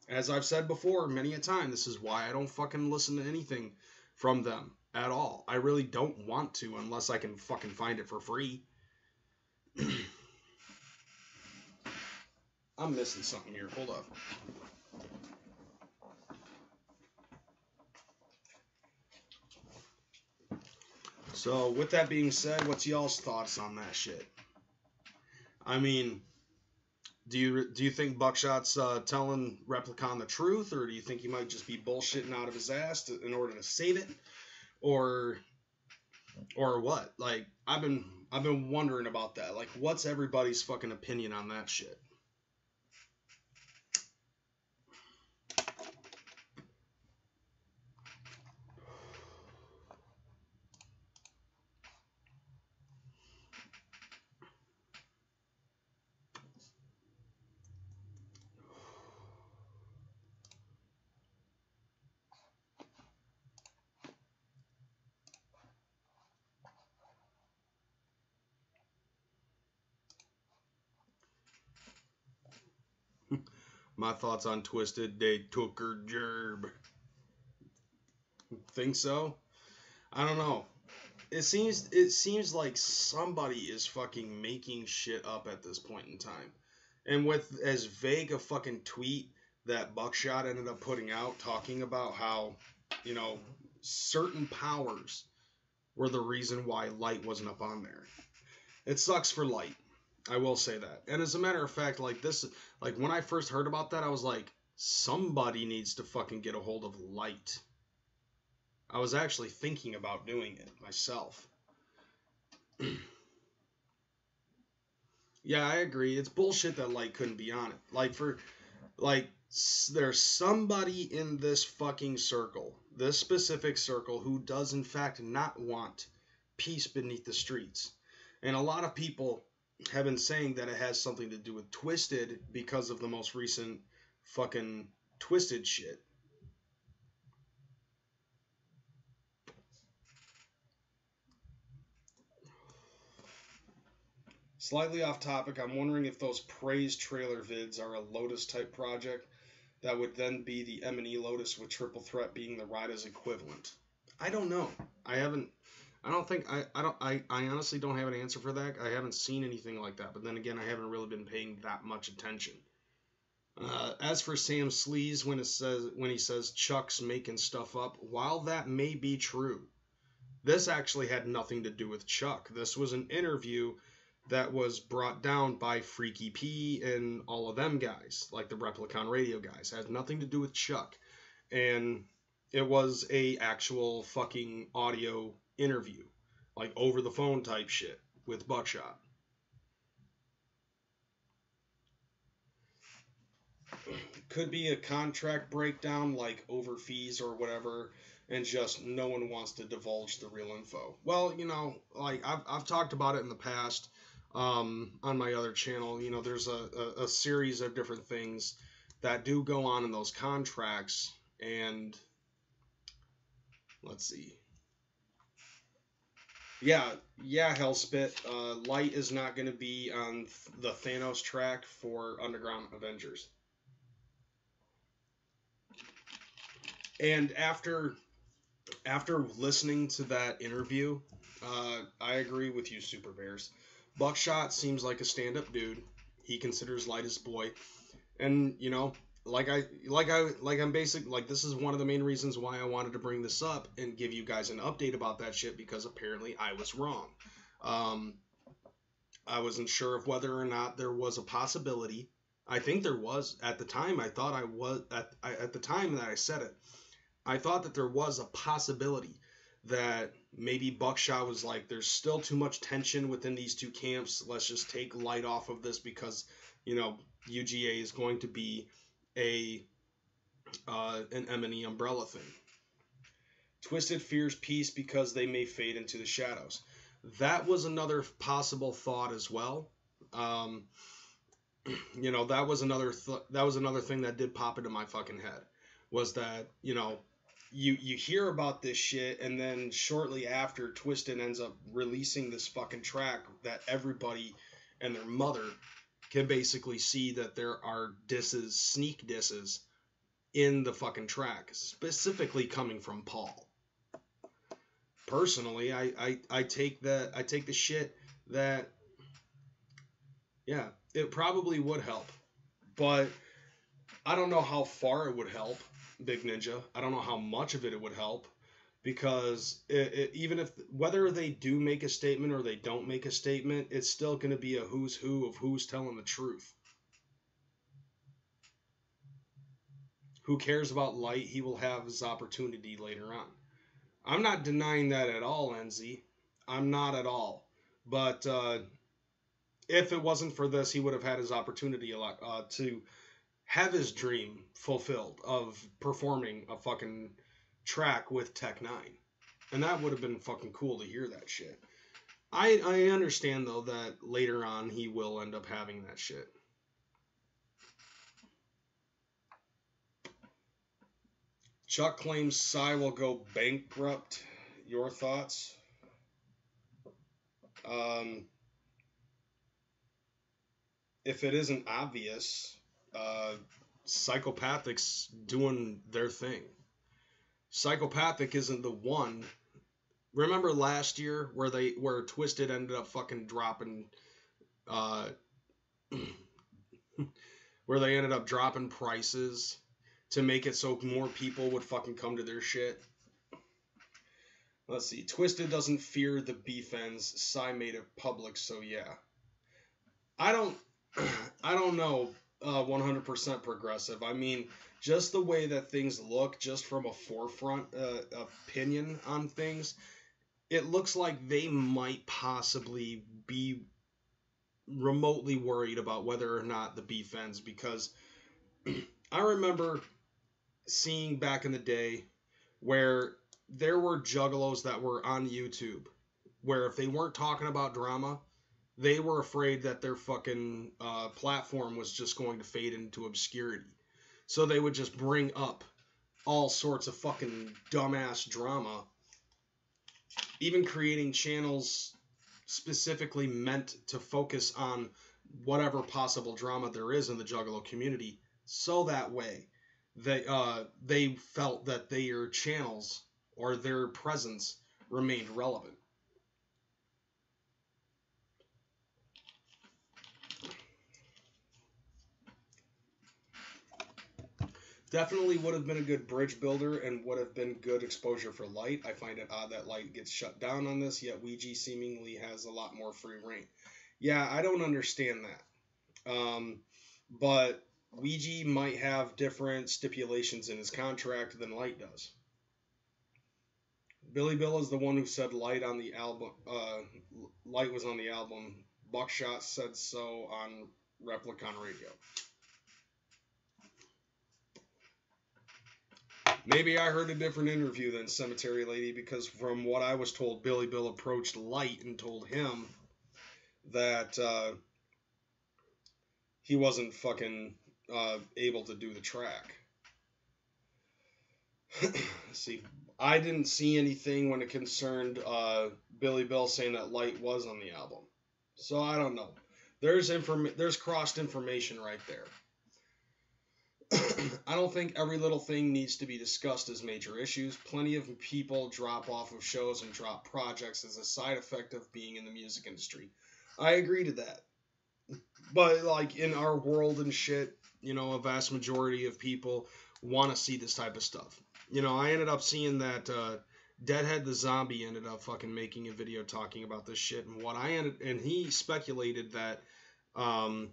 As I've said before many a time, this is why I don't fucking listen to anything from them at all. I really don't want to unless I can fucking find it for free. I'm missing something here. Hold up. So, with that being said, what's y'all's thoughts on that shit? I mean, Do you think Buckshot's telling Replicon the truth, or do you think he might just be bullshitting out of his ass in order to save it, or what? Like I've been wondering about that. Like, what's everybody's fucking opinion on that shit? My thoughts on Twisted, they took her gerb. Think so? I don't know. It seems like somebody is fucking making shit up at this point in time. And with as vague a fucking tweet that Buckshot ended up putting out talking about how, you know, certain powers were the reason why Light wasn't up on there. It sucks for Light. I will say that. And as a matter of fact, like this, like when I first heard about that, I was like, somebody needs to fucking get a hold of Light. I was actually thinking about doing it myself. Yeah, I agree. It's bullshit that Light couldn't be on it. There's somebody in this fucking circle, this specific circle, who does in fact not want peace beneath the streets. And a lot of people have been saying that it has something to do with Twisted because of the most recent fucking Twisted shit. Slightly off topic, I'm wondering if those Kreyz trailer vids are a Lotus type project that would then be the M&E Lotus with Triple Threat being the Rider's equivalent. I don't know. I honestly don't have an answer for that. I haven't seen anything like that, but then again, I haven't really been paying that much attention. As for Sam Sleaze, when he says Chuck's making stuff up, while that may be true, this actually had nothing to do with Chuck. This was an interview that was brought down by Freaky P and all of them guys, like the Replicon radio guys. It had nothing to do with Chuck. And it was a actual fucking audio interview, like over the phone type shit with Buckshot. Could be a contract breakdown, like over fees or whatever, and just no one wants to divulge the real info. Well, you know, like I've talked about it in the past. On my other channel, you know, there's a series of different things that do go on in those contracts, and let's see. Yeah, Hellspit, Light is not going to be on the Thanos track for Underground Avengers. And after listening to that interview, I agree with you, Super Bears. Buckshot seems like a stand-up dude. He considers Light his boy, and you know, this is one of the main reasons why I wanted to bring this up and give you guys an update about that shit, because apparently I was wrong. I wasn't sure of whether or not there was a possibility. I think there was at the time. I thought I was at the time that I said it. I thought that there was a possibility that maybe Buckshot was like, there's still too much tension within these two camps. Let's just take Light off of this because, you know, UGA is going to be an M&E umbrella thing. Twisted fears peace because they may fade into the shadows. That was another possible thought as well. You know, that was another thing that did pop into my fucking head, was that, you know, you hear about this shit, and then shortly after, Twisted ends up releasing this fucking track that everybody and their mother can basically see that there are disses, sneak disses, in the fucking track, specifically coming from Paul. Personally, I take the shit that, yeah, it probably would help, but I don't know how far it would help, Big Ninja. I don't know how much of it would help, because even if, whether they do make a statement or they don't make a statement, it's still going to be a who's who of who's telling the truth. who cares about light, he will have his opportunity later on. I'm not denying that at all, NZ. I'm not at all. But if it wasn't for this, he would have had his opportunity a lot to have his dream fulfilled of performing a fucking track with Tech 9. And that would have been fucking cool to hear that shit. I understand, though, that later on he will end up having that shit. Chuck claims Psy will go bankrupt. Your thoughts? If it isn't obvious, Psychopathic's doing their thing. Psychopathic isn't the one. Remember last year where Twisted ended up fucking dropping, where they ended up dropping prices to make it so more people would fucking come to their shit? Let's see. Twisted doesn't fear the beef ends. Psy made it public, so yeah. I don't know 100% progressive. I mean, just the way that things look, just from a forefront opinion on things, it looks like they might possibly be remotely worried about whether or not the beef ends, because I remember seeing back in the day where there were juggalos that were on YouTube where if they weren't talking about drama, they were afraid that their fucking platform was just going to fade into obscurity. So they would just bring up all sorts of fucking dumbass drama, even creating channels specifically meant to focus on whatever possible drama there is in the Juggalo community, so that way they felt that their channels or their presence remained relevant. Definitely would have been a good bridge builder and would have been good exposure for Light. I find it odd that Light gets shut down on this, yet Ouija seemingly has a lot more free reign. Yeah, I don't understand that. But Ouija might have different stipulations in his contract than Light does. Billy Bill is the one who said Light on the album. Light was on the album. Buckshot said so on Replicon Radio. Maybe I heard a different interview than Cemetery Lady, because from what I was told, Billy Bill approached Light and told him that he wasn't fucking able to do the track. See, I didn't see anything when it concerned Billy Bill saying that Light was on the album. So I don't know. There's crossed information right there. I don't think every little thing needs to be discussed as major issues. Plenty of people drop off of shows and drop projects as a side effect of being in the music industry. I agree to that. But, like, in our world and shit, you know, a vast majority of people want to see this type of stuff. You know, I ended up seeing that Deadhead the Zombie ended up fucking making a video talking about this shit. And he speculated that, you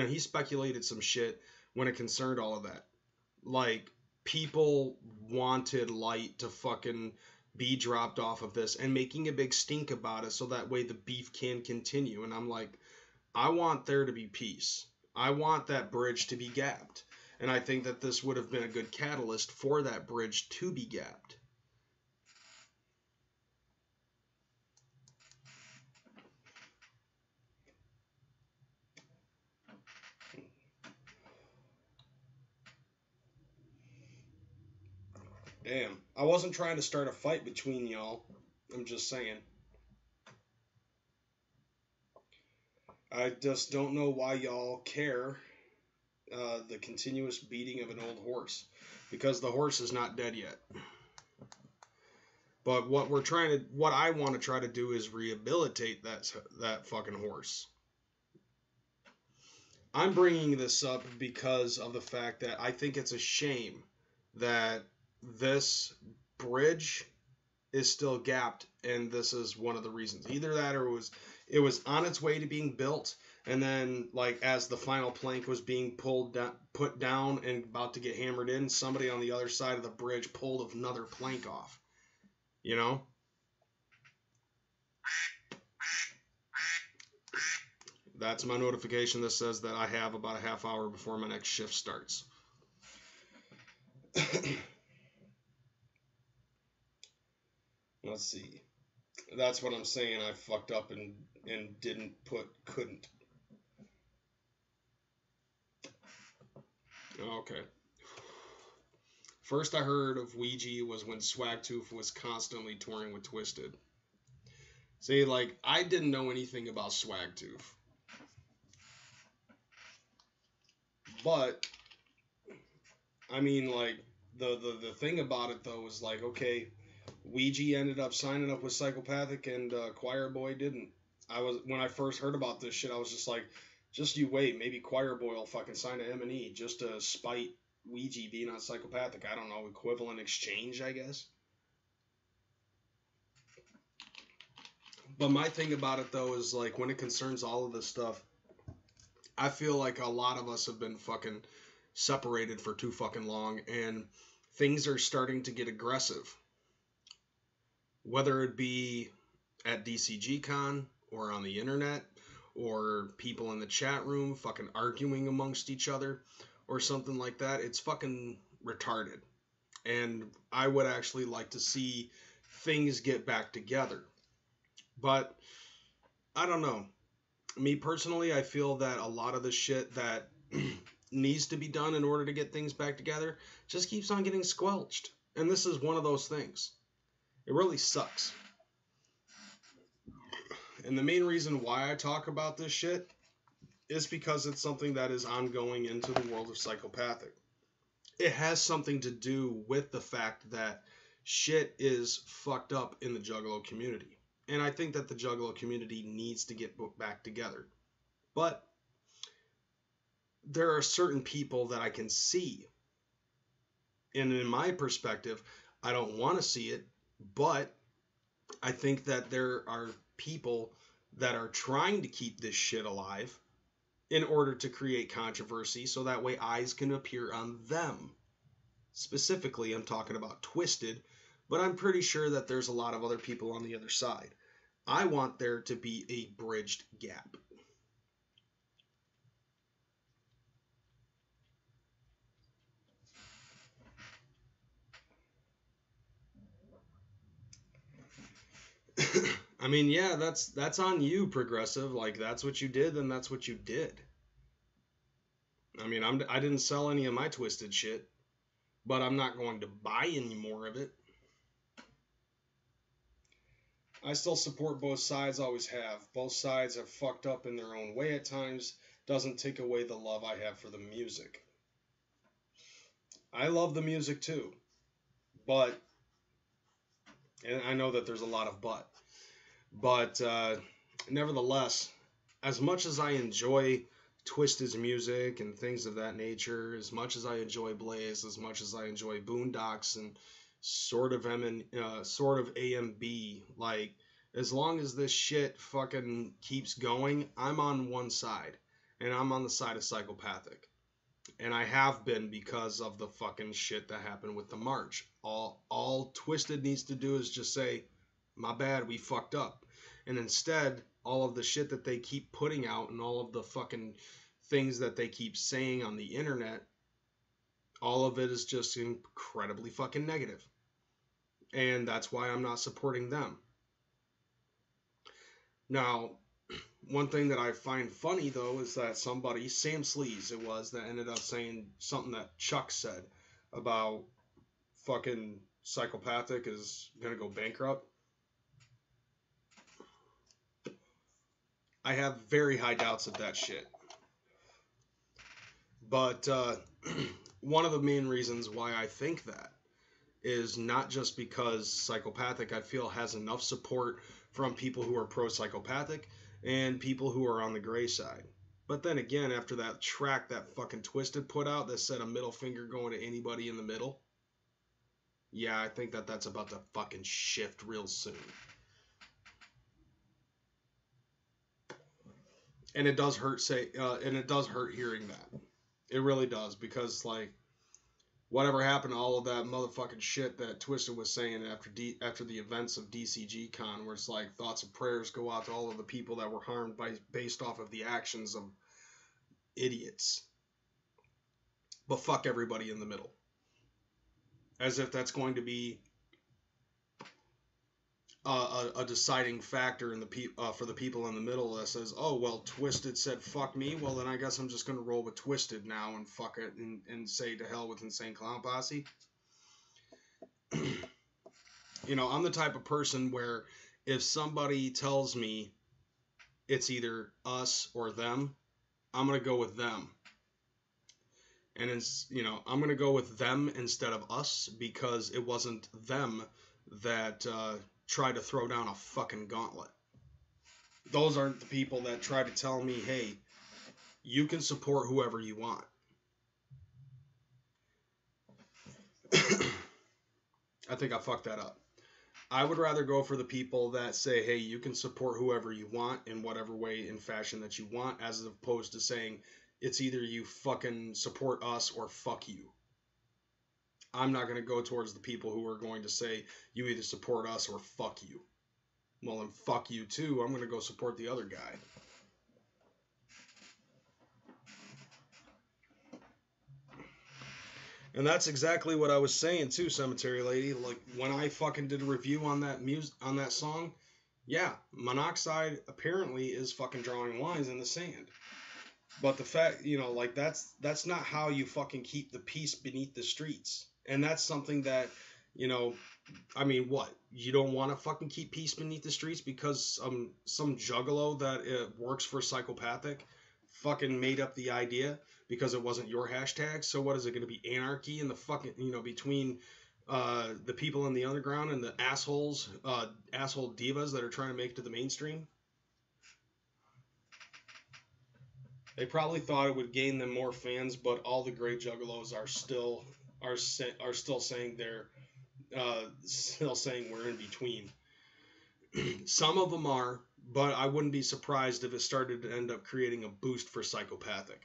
know, he speculated some shit when it concerned all of that. Like, people wanted Light to fucking be dropped off of this and making a big stink about it so that way the beef can continue. And I'm like, I want there to be peace. I want that bridge to be gapped. And I think that this would have been a good catalyst for that bridge to be gapped. Damn, I wasn't trying to start a fight between y'all. I'm just saying. I just don't know why y'all care the continuous beating of an old horse. Because the horse is not dead yet. But what I want to try to do is rehabilitate that fucking horse. I'm bringing this up because of the fact that I think it's a shame that this bridge is still gapped, and this is one of the reasons. Either that, or It was on its way to being built, and then like as the final plank was being put down and about to get hammered in, somebody on the other side of the bridge pulled another plank off. You know? That's my notification that says that I have about a half hour before my next shift starts. Let's see. That's what I'm saying. I fucked up and didn't put couldn't. Okay. First I heard of Ouija was when Swagtooth was constantly touring with Twisted. See, like, I didn't know anything about Swagtooth. But, I mean, like, the thing about it, though, is like, okay, Ouija ended up signing up with Psychopathic and Choir Boy didn't. When I first heard about this shit, I was just like, just you wait, maybe Choir Boy will fucking sign to M&E just to spite Ouija being on Psychopathic. I don't know, equivalent exchange, I guess. But my thing about it, though, is like when it concerns all of this stuff, I feel like a lot of us have been fucking separated for too fucking long, and things are starting to get aggressive. Whether it be at DCG Con or on the internet or people in the chat room fucking arguing amongst each other or something like that, it's fucking retarded. And I would actually like to see things get back together. But I don't know. Me personally, I feel that a lot of the shit that needs to be done in order to get things back together just keeps on getting squelched. And this is one of those things. It really sucks. And the main reason why I talk about this shit is because it's something that is ongoing into the world of Psychopathic. It has something to do with the fact that shit is fucked up in the Juggalo community. And I think that the Juggalo community needs to get back together. But there are certain people that I can see. And in my perspective, I don't want to see it, but I think that there are people that are trying to keep this shit alive in order to create controversy so that way eyes can appear on them. Specifically, I'm talking about Twisted, but I'm pretty sure that there's a lot of other people on the other side. I want there to be a bridged gap. I mean, yeah, that's on you, Progressive. Like, that's what you did, then that's what you did. I mean, I didn't sell any of my Twisted shit, but I'm not going to buy any more of it. I still support both sides, always have. Both sides have fucked up in their own way at times. Doesn't take away the love I have for the music. I love the music too. But, and I know that there's a lot of but nevertheless, as much as I enjoy Twisted's music and things of that nature, as much as I enjoy Blaze, as much as I enjoy Boondocks and sort of AMB, like, as long as this shit fucking keeps going, I'm on one side, and I'm on the side of Psychopathic. And I have been because of the fucking shit that happened with the march. All Twisted needs to do is just say, my bad, we fucked up. And instead, all of the shit that they keep putting out and all of the fucking things that they keep saying on the internet, all of it is just incredibly fucking negative. And that's why I'm not supporting them. Now, one thing that I find funny, though, is that somebody, Sam Sleaze it was, that ended up saying something that Chuck said about fucking Psychopathic is going to go bankrupt. I have very high doubts of that shit. But one of the main reasons why I think that is not just because Psychopathic, I feel, has enough support from people who are pro-Psychopathic and people who are on the gray side. But then again, after that track that fucking Twisted put out that said a middle finger going to anybody in the middle, yeah, I think that that's about to fucking shift real soon. And it does hurt and it does hurt hearing that. It really does, because like whatever happened to all of that motherfucking shit that Twisted was saying after the events of DCG Con, where it's like thoughts and prayers go out to all of the people that were harmed based off of the actions of idiots. But fuck everybody in the middle. As if that's going to be a deciding factor in for the people in the middle that says, oh, well, Twisted said fuck me, well, then I guess I'm just going to roll with Twisted now and fuck it and say to hell with Insane Clown Posse. You know, I'm the type of person where if somebody tells me it's either us or them, I'm going to go with them. And it's, you know, I'm going to go with them instead of us, because it wasn't them that tried to throw down a fucking gauntlet. Those aren't the people that try to tell me, hey, you can support whoever you want. I think I fucked that up. I would rather go for the people that say, hey, you can support whoever you want in whatever way and fashion that you want, as opposed to saying, it's either you fucking support us or fuck you. I'm not going to go towards the people who are going to say, you either support us or fuck you. Well, then fuck you too. I'm going to go support the other guy. And that's exactly what I was saying too, Cemetery Lady. Like, when I fucking did a review on that song, yeah, Monoxide apparently is fucking drawing lines in the sand. But the fact, you know, like, that's not how you fucking keep the peace beneath the streets. And that's something that, you know, I mean, what? You don't want to fucking keep peace beneath the streets because some juggalo that works for Psychopathic fucking made up the idea because it wasn't your hashtag. So what is it going to be? Anarchy in the fucking, you know, between the people in the underground and the asshole divas that are trying to make it to the mainstream? They probably thought it would gain them more fans, but all the great juggalos are still saying we're in between. Some of them are, but I wouldn't be surprised if it started to end up creating a boost for Psychopathic.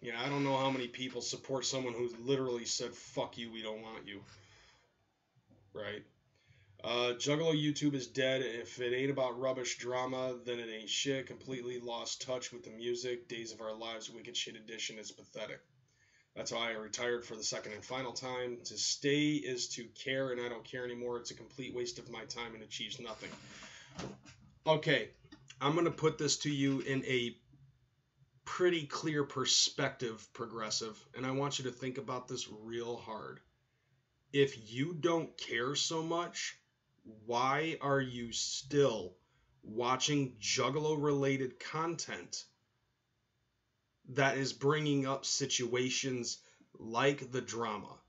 Yeah, I don't know how many people support someone who literally said, fuck you, we don't want you. Right? Juggalo YouTube is dead. If it ain't about rubbish drama, then it ain't shit. Completely lost touch with the music. Days of Our Lives Wicked Shit Edition is pathetic. That's why I retired for the second and final time. To stay is to care, and I don't care anymore. It's a complete waste of my time and achieves nothing. Okay, I'm going to put this to you in a pretty clear perspective, Progressive, and I want you to think about this real hard. If you don't care so much, why are you still watching Juggalo-related content that is bringing up situations like the drama?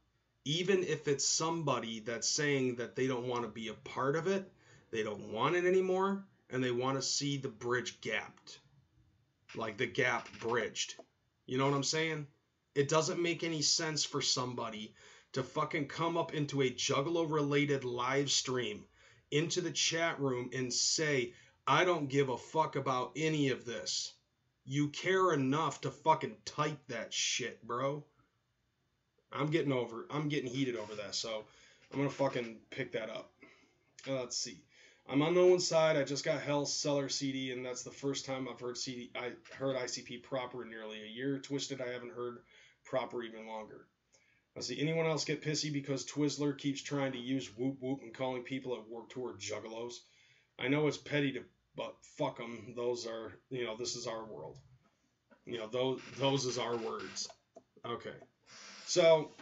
Even if it's somebody that's saying that they don't want to be a part of it, they don't want it anymore, and they want to see the bridge gapped. Like the gap bridged. You know what I'm saying? It doesn't make any sense for somebody to fucking come up into a Juggalo-related live stream into the chat room and say, I don't give a fuck about any of this. You care enough to fucking type that shit, bro. I'm getting heated over that, so I'm gonna fucking pick that up. Let's see. I'm on No One's Side. I just got Hell's Cellar CD, and that's the first time I've heard ICP proper in nearly a year. Twisted, I haven't heard proper even longer. Let's see, anyone else get pissy because Twizzler keeps trying to use whoop whoop and calling people at work tour juggalos? I know it's petty but fuck them. Those are, you know, this is our world. You know, those is our words. Okay. So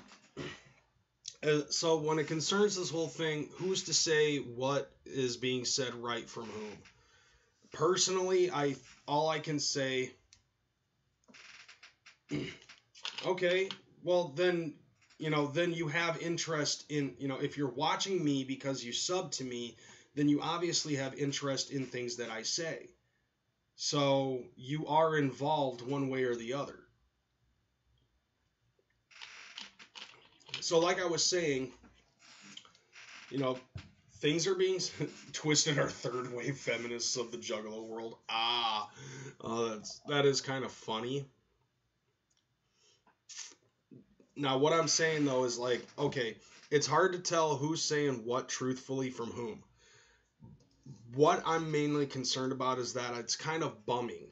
when it concerns this whole thing, who's to say what is being said right from whom? Personally, all I can say, okay, well then, you know, then you have interest in, you know, if you're watching me because you sub to me, then you obviously have interest in things that I say. So you are involved one way or the other. So like I was saying, you know, things are being twisted are third wave feminists of the Juggalo world. That is kind of funny. Now, what I'm saying though is like, okay, it's hard to tell who's saying what truthfully from whom. What I'm mainly concerned about is that it's kind of bumming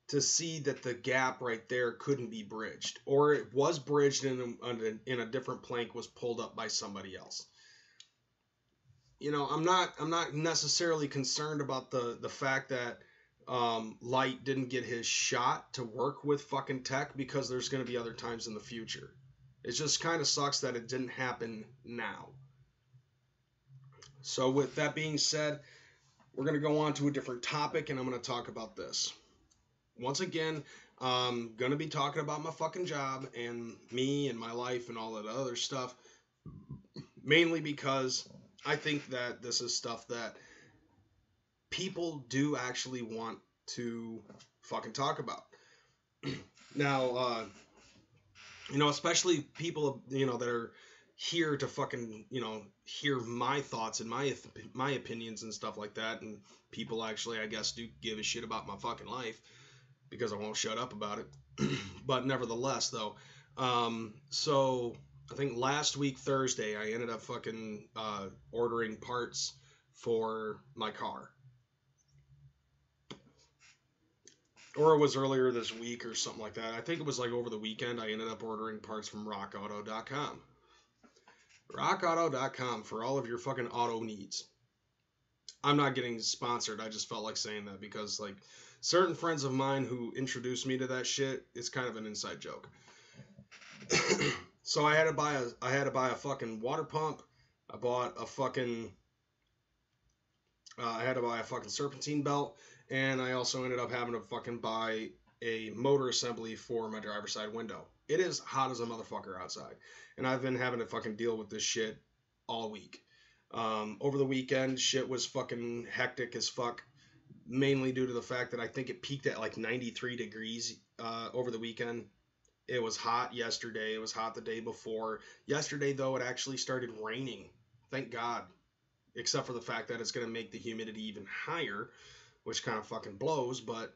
to see that the gap right there couldn't be bridged, or it was bridged in a different plank was pulled up by somebody else. You know, I'm not necessarily concerned about the fact that Light didn't get his shot to work with fucking tech, because there's going to be other times in the future. It just kind of sucks that it didn't happen now. So with that being said, we're going to go on to a different topic, and I'm going to talk about this. Once again, I'm going to be talking about my fucking job and me and my life and all that other stuff, mainly because I think that this is stuff that people do actually want to fucking talk about. Now, you know, especially people, you know, that are here to fucking, you know, hear my thoughts and my opinions and stuff like that. And people actually, I guess, do give a shit about my fucking life, because I won't shut up about it. But nevertheless, though, so I think last week, Thursday, I ended up fucking ordering parts for my car. Or it was earlier this week or something like that. I think it was like over the weekend. I ended up ordering parts from rockauto.com. rockauto.com for all of your fucking auto needs. I'm not getting sponsored. I just felt like saying that because, like, certain friends of mine who introduced me to that shit, it's kind of an inside joke. So I had to buy a fucking water pump. I bought a fucking I had to buy a fucking serpentine belt, and I also ended up having to fucking buy a motor assembly for my driver's side window. It is hot as a motherfucker outside, and I've been having to fucking deal with this shit all week. Over the weekend, shit was fucking hectic as fuck, mainly due to the fact that I think it peaked at like 93 degrees over the weekend. It was hot yesterday. It was hot the day before. Yesterday, though, it actually started raining. Thank God. Except for the fact that it's going to make the humidity even higher, which kind of fucking blows, but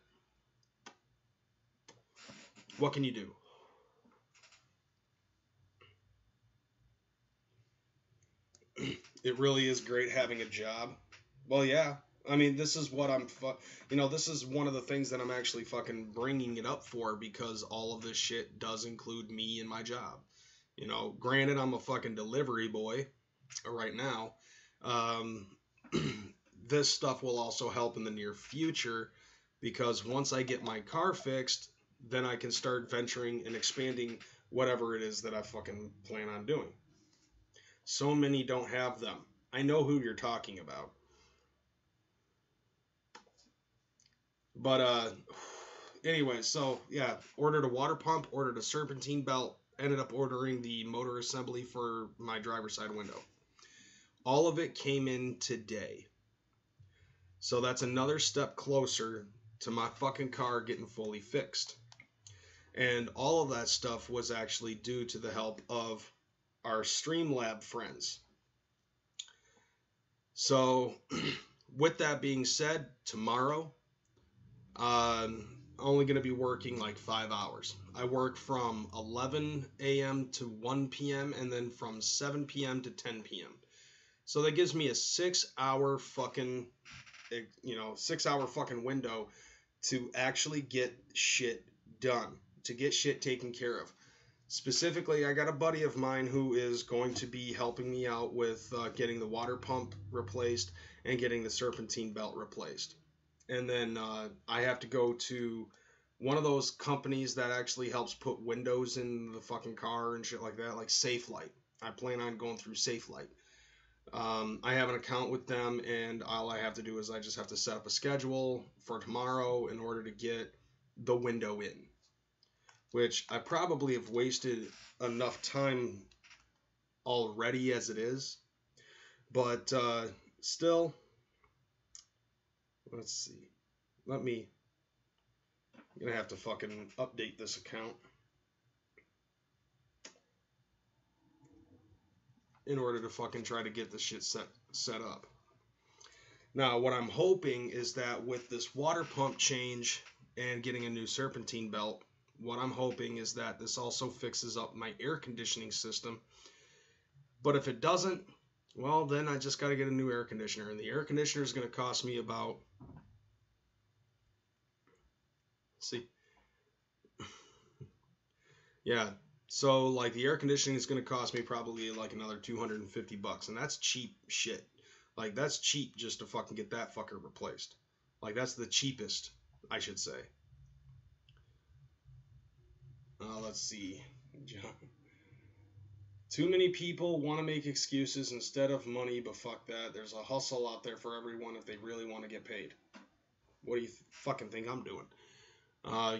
what can you do? It really is great having a job. Well, yeah. I mean, this is what this is one of the things that I'm actually fucking bringing it up for, because all of this shit does include me and my job. You know, granted, I'm a fucking delivery boy right now. This stuff will also help in the near future, because once I get my car fixed, then I can start venturing and expanding whatever it is that I fucking plan on doing. So many don't have them. I know who you're talking about. But, anyway, so, yeah, ordered a water pump, ordered a serpentine belt, ended up ordering the motor assembly for my driver's side window. All of it came in today. So that's another step closer to my fucking car getting fully fixed. And all of that stuff was actually due to the help of our Streamlab friends. So, with that being said, tomorrow, I'm only going to be working like 5 hours. I work from 11 a.m. to 1 p.m. and then from 7 p.m. to 10 p.m. So that gives me a 6 hour fucking, 6 hour fucking window to actually get shit done, to get shit taken care of. Specifically, I got a buddy of mine who is going to be helping me out with getting the water pump replaced and getting the serpentine belt replaced. And then I have to go to one of those companies that actually helps put windows in the fucking car and shit like that, like SafeLight. I plan on going through SafeLight. I have an account with them, and all I have to do is I just have to set up a schedule for tomorrow in order to get the window in. Which I probably have wasted enough time already as it is. But still, let's see. I'm going to have to fucking update this account in order to fucking try to get this shit set up. Now, what I'm hoping is that with this water pump change and getting a new serpentine belt, what I'm hoping is that this also fixes up my air conditioning system. But if it doesn't, well, then I just got to get a new air conditioner. And the air conditioner is going to cost me about, see, yeah. So like the air conditioning is going to cost me probably like another $250, and that's cheap shit. Like that's cheap just to fucking get that fucker replaced. Like that's the cheapest, I should say. Let's see. Too many people want to make excuses instead of money, but fuck that. There's a hustle out there for everyone if they really want to get paid. What do you fucking think I'm doing?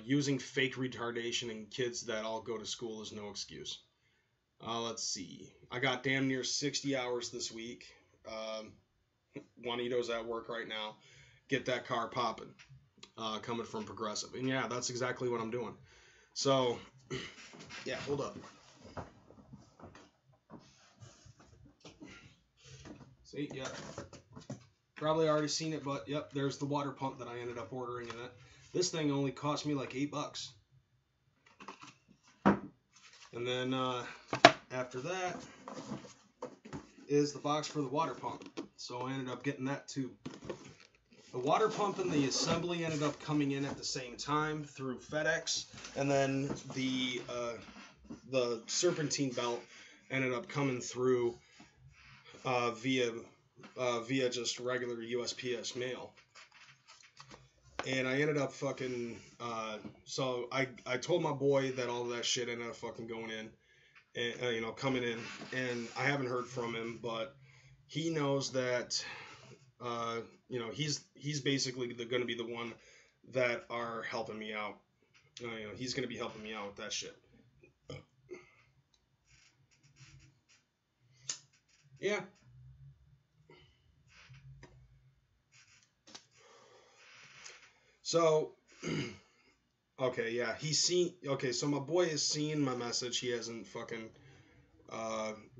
Using fake retardation in kids that all go to school is no excuse. Let's see. I got damn near 60 hours this week. Juanito's at work right now. Get that car popping. Coming from Progressive. And yeah, that's exactly what I'm doing. So, yeah, hold up. See, yeah. Probably already seen it, but yep, there's the water pump that I ended up ordering in it. This thing only cost me like $8. And then after that is the box for the water pump. So I ended up getting that too. The water pump and the assembly ended up coming in at the same time through FedEx, and then the serpentine belt ended up coming through via just regular USPS mail. And I ended up fucking, so I told my boy that all of that shit ended up fucking going in, and, coming in, and I haven't heard from him, but he knows that, he's basically going to be the one that are helping me out. He's going to be helping me out with that shit. Yeah. So, okay, yeah, so my boy has seen my message. He hasn't fucking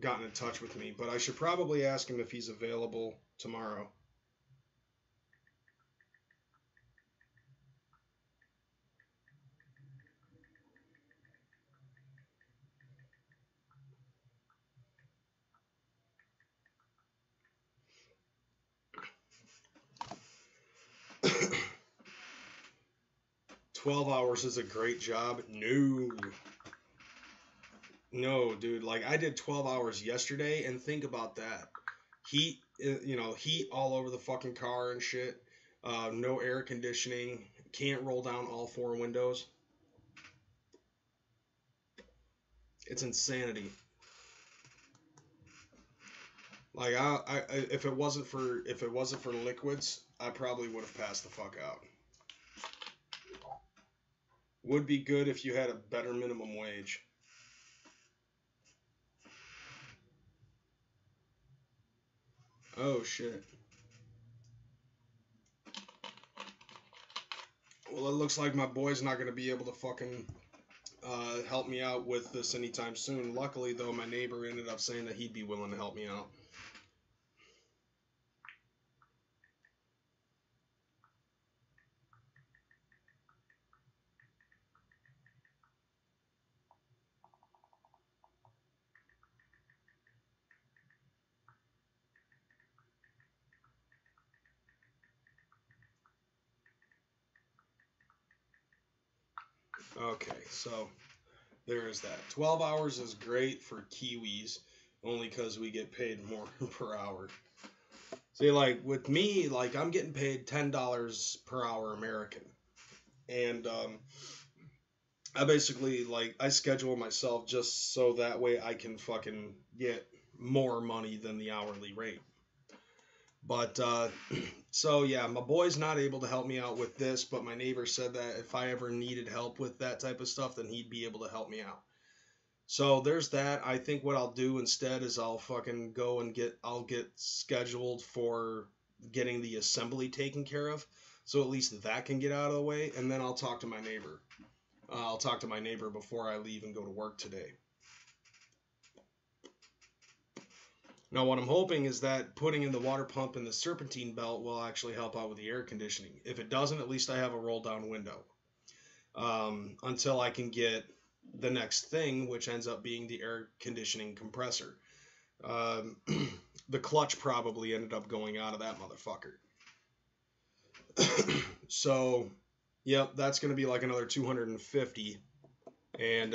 gotten in touch with me, but I should probably ask him if he's available tomorrow. "12 hours is a great job." No, dude. Like I did 12 hours yesterday, and think about that. Heat, heat all over the fucking car and shit. No air conditioning. Can't roll down all 4 windows. It's insanity. Like if it wasn't for liquids, I probably would have passed the fuck out. Would be good if you had a better minimum wage. Oh shit. Well, it looks like my boy's not gonna be able to fucking help me out with this anytime soon. Luckily, though, my neighbor ended up saying that he'd be willing to help me out. Okay, so there is that. 12 hours is great for Kiwis, only because we get paid more per hour. See, like, with me, like, I'm getting paid $10 per hour American. And, I basically, like, I schedule myself just so that way I can fucking get more money than the hourly rate. But, so yeah, my boy's not able to help me out with this, but my neighbor said that if I ever needed help with that type of stuff, then he'd be able to help me out. So there's that. I think what I'll do instead is I'll fucking go and I'll get scheduled for getting the assembly taken care of. So at least that can get out of the way. And then I'll talk to my neighbor. I'll talk to my neighbor before I leave and go to work today. Now, what I'm hoping is that putting in the water pump and the serpentine belt will actually help out with the air conditioning. If it doesn't, at least I have a roll down window. Until I can get the next thing, which ends up being the air conditioning compressor. Um, the clutch probably ended up going out of that motherfucker. So, yep, that's going to be like another 250. And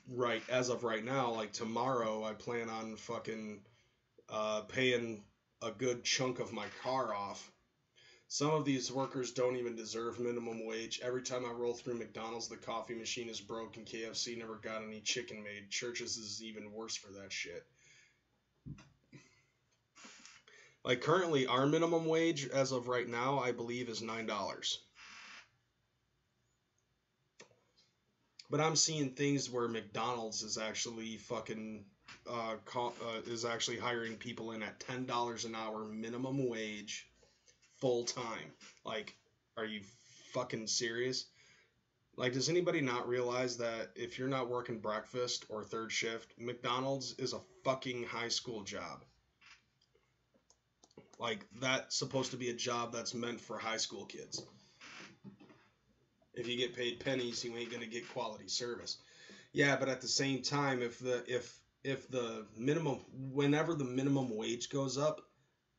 right as of right now, like tomorrow, I plan on fucking paying a good chunk of my car off. Some of these workers don't even deserve minimum wage. Every time I roll through McDonald's, the coffee machine is broken. KFC never got any chicken made. Churches is even worse for that shit. Like currently, our minimum wage as of right now, I believe, is $9. But I'm seeing things where McDonald's is actually fucking is actually hiring people in at $10 an hour minimum wage, full time. Like, are you fucking serious? Like, does anybody not realize that if you're not working breakfast or third shift, McDonald's is a fucking high school job? Like, that's supposed to be a job that's meant for high school kids. If you get paid pennies, you ain't gonna get quality service. Yeah, but at the same time, if the minimum, whenever the minimum wage goes up,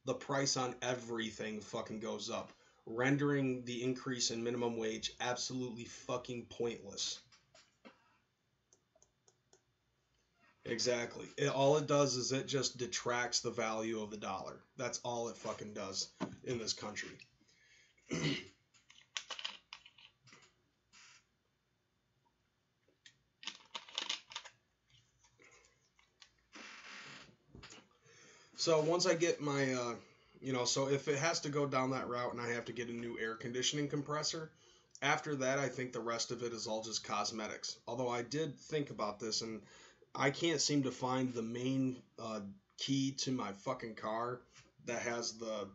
the price on everything fucking goes up, rendering the increase in minimum wage absolutely fucking pointless. Exactly. All it does is it just detracts the value of the dollar. That's all it fucking does in this country. So once I get my, so if it has to go down that route and I have to get a new air conditioning compressor, after that, I think the rest of it is all just cosmetics. Although I did think about this, and I can't seem to find the main key to my fucking car that has the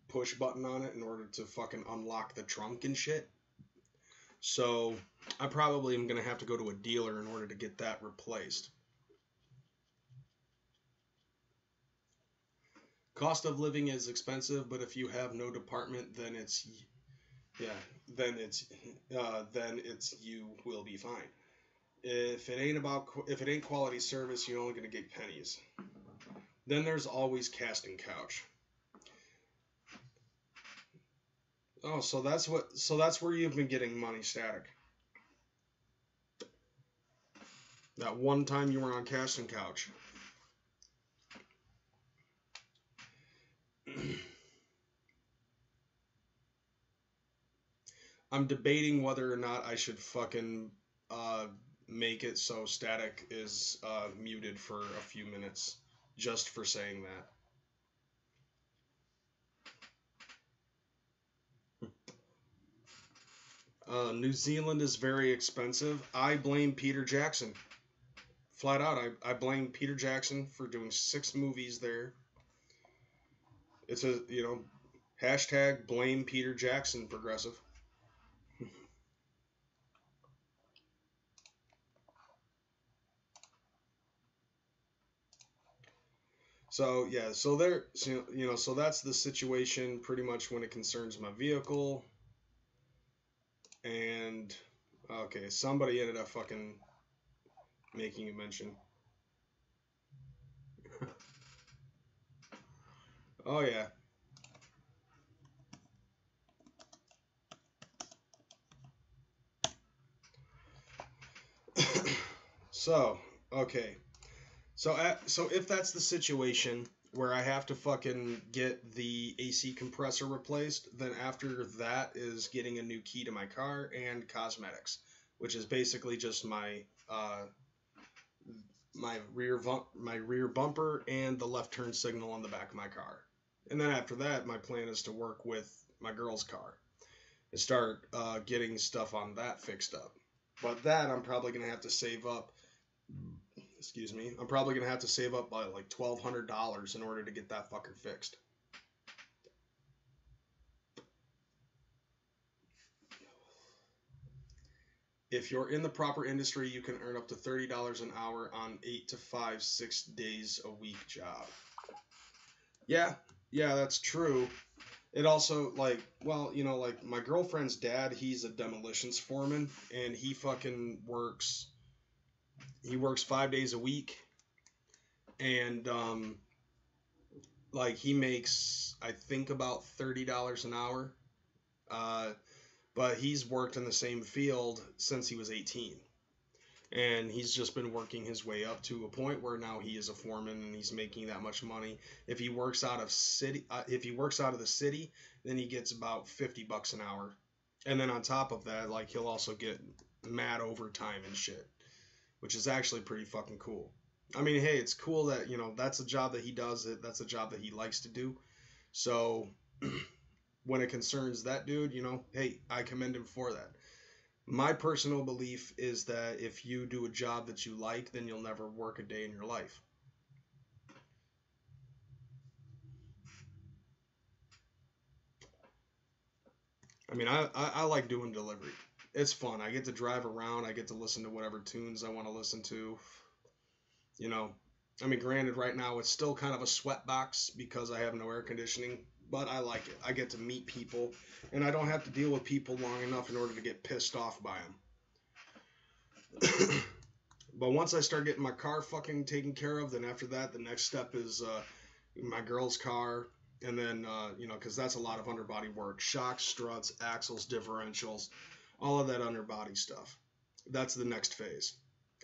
push button on it in order to fucking unlock the trunk and shit. So I probably am going to have to go to a dealer in order to get that replaced. Cost of living is expensive, but if you have no department, then it's you will be fine. If it ain't quality service, you're only gonna get pennies. Then there's always casting couch. Oh, so that's where you've been getting money, Static. That one time you were on casting couch. I'm debating whether or not I should fucking make it so Static is muted for a few minutes just for saying that. New Zealand is very expensive. I blame Peter Jackson. Flat out, I blame Peter Jackson for doing 6 movies there. It's a, hashtag blame Peter Jackson, progressive. So yeah, so that's the situation pretty much when it concerns my vehicle. And okay, somebody ended up fucking making a mention. Oh yeah. So, okay. So if that's the situation where I have to fucking get the AC compressor replaced, then after that is getting a new key to my car and cosmetics, which is basically just my rear bumper and the left turn signal on the back of my car. And then after that, my plan is to work with my girl's car and start getting stuff on that fixed up. But that I'm probably gonna have to save up. Excuse me. I'm probably gonna have to save up by like $1,200 in order to get that fucker fixed. If you're in the proper industry, you can earn up to $30 an hour on 8 to 5, 6 days a week job. Yeah, yeah, that's true. It also, like, well, you know, like my girlfriend's dad, he's a demolitions foreman, and he fucking works. He works 5 days a week, and like he makes, I think, about $30 an hour. Uh, but he's worked in the same field since he was 18. And he's just been working his way up to a point where now he is a foreman and he's making that much money. If he works out of the city, then he gets about $50 an hour. And then on top of that, like he'll also get mad overtime and shit, which is actually pretty fucking cool. I mean, hey, it's cool that, you know, that's a job that he does. That's a job that he likes to do. So when it concerns that dude, you know, hey, I commend him for that. My personal belief is that if you do a job that you like, then you'll never work a day in your life. I mean, I like doing delivery. It's fun. I get to drive around. I get to listen to whatever tunes I want to listen to. You know, I mean, granted, right now it's still kind of a sweatbox because I have no air conditioning, but I like it. I get to meet people, and I don't have to deal with people long enough in order to get pissed off by them. But once I start getting my car fucking taken care of, then after that, the next step is my girl's car. And then, you know, because that's a lot of underbody work. Shocks, struts, axles, differentials, all of that underbody stuff. That's the next phase.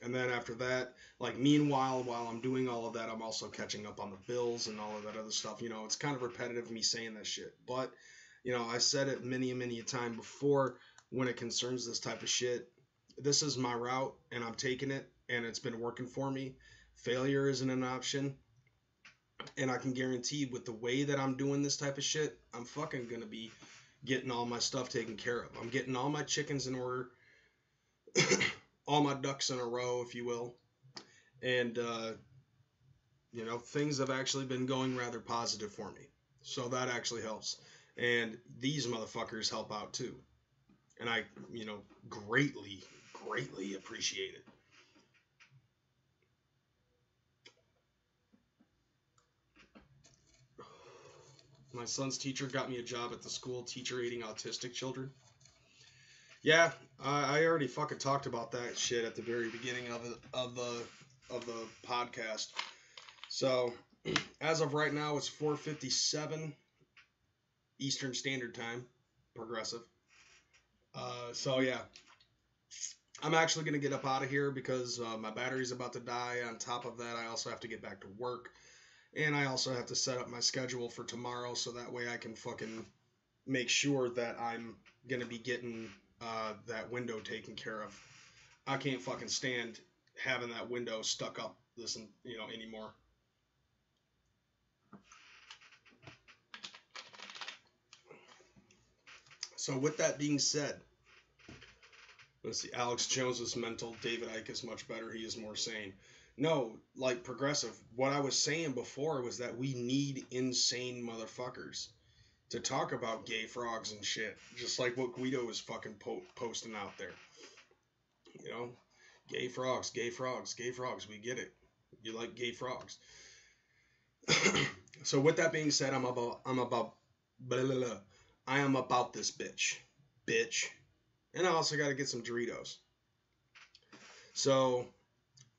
And then after that, like, meanwhile, while I'm doing all of that, I'm also catching up on the bills and all of that other stuff. You know, it's kind of repetitive me saying that shit. But, you know, I said it many a time before when it concerns this type of shit. This is my route, and I'm taking it, and it's been working for me. Failure isn't an option. And I can guarantee with the way that I'm doing this type of shit, I'm fucking going to be getting all my stuff taken care of. I'm getting all my chickens in order, all my ducks in a row, if you will. And, you know, things have actually been going rather positive for me. So that actually helps. And these motherfuckers help out too. And I, you know, greatly appreciate it. My son's teacher got me a job at the school teacher aiding autistic children. Yeah, I already fucking talked about that shit at the very beginning of the podcast. So, as of right now, it's 4:57 Eastern Standard Time, progressive. So yeah, I'm actually gonna get up out of here because my battery's about to die. On top of that, I also have to get back to work. And I also have to set up my schedule for tomorrow so that way I can fucking make sure that I'm going to be getting that window taken care of. I can't fucking stand having that window stuck up anymore. So with that being said, let's see, Alex Jones is mental, David Icke is much better, he is more sane. No, like progressive. What I was saying before was that we need insane motherfuckers to talk about gay frogs and shit. Just like what Guido is fucking posting out there. You know? Gay frogs, gay frogs, gay frogs. We get it. You like gay frogs. So with that being said, I am about this bitch. And I also got to get some Doritos. So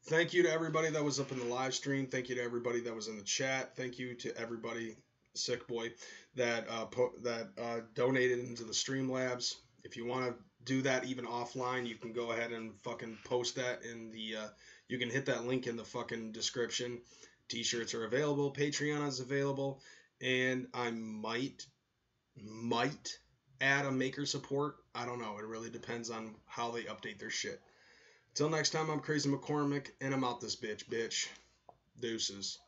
thank you to everybody that was up in the live stream. Thank you to everybody that was in the chat. Thank you to everybody, sick boy, that donated into the Streamlabs. If you want to do that even offline, you can go ahead and fucking post that in the. You can hit that link in the fucking description. T-shirts are available. Patreon is available, and I might add a maker support. I don't know. It really depends on how they update their shit. Till next time, I'm KreyzMcKormik, and I'm out this bitch. Deuces.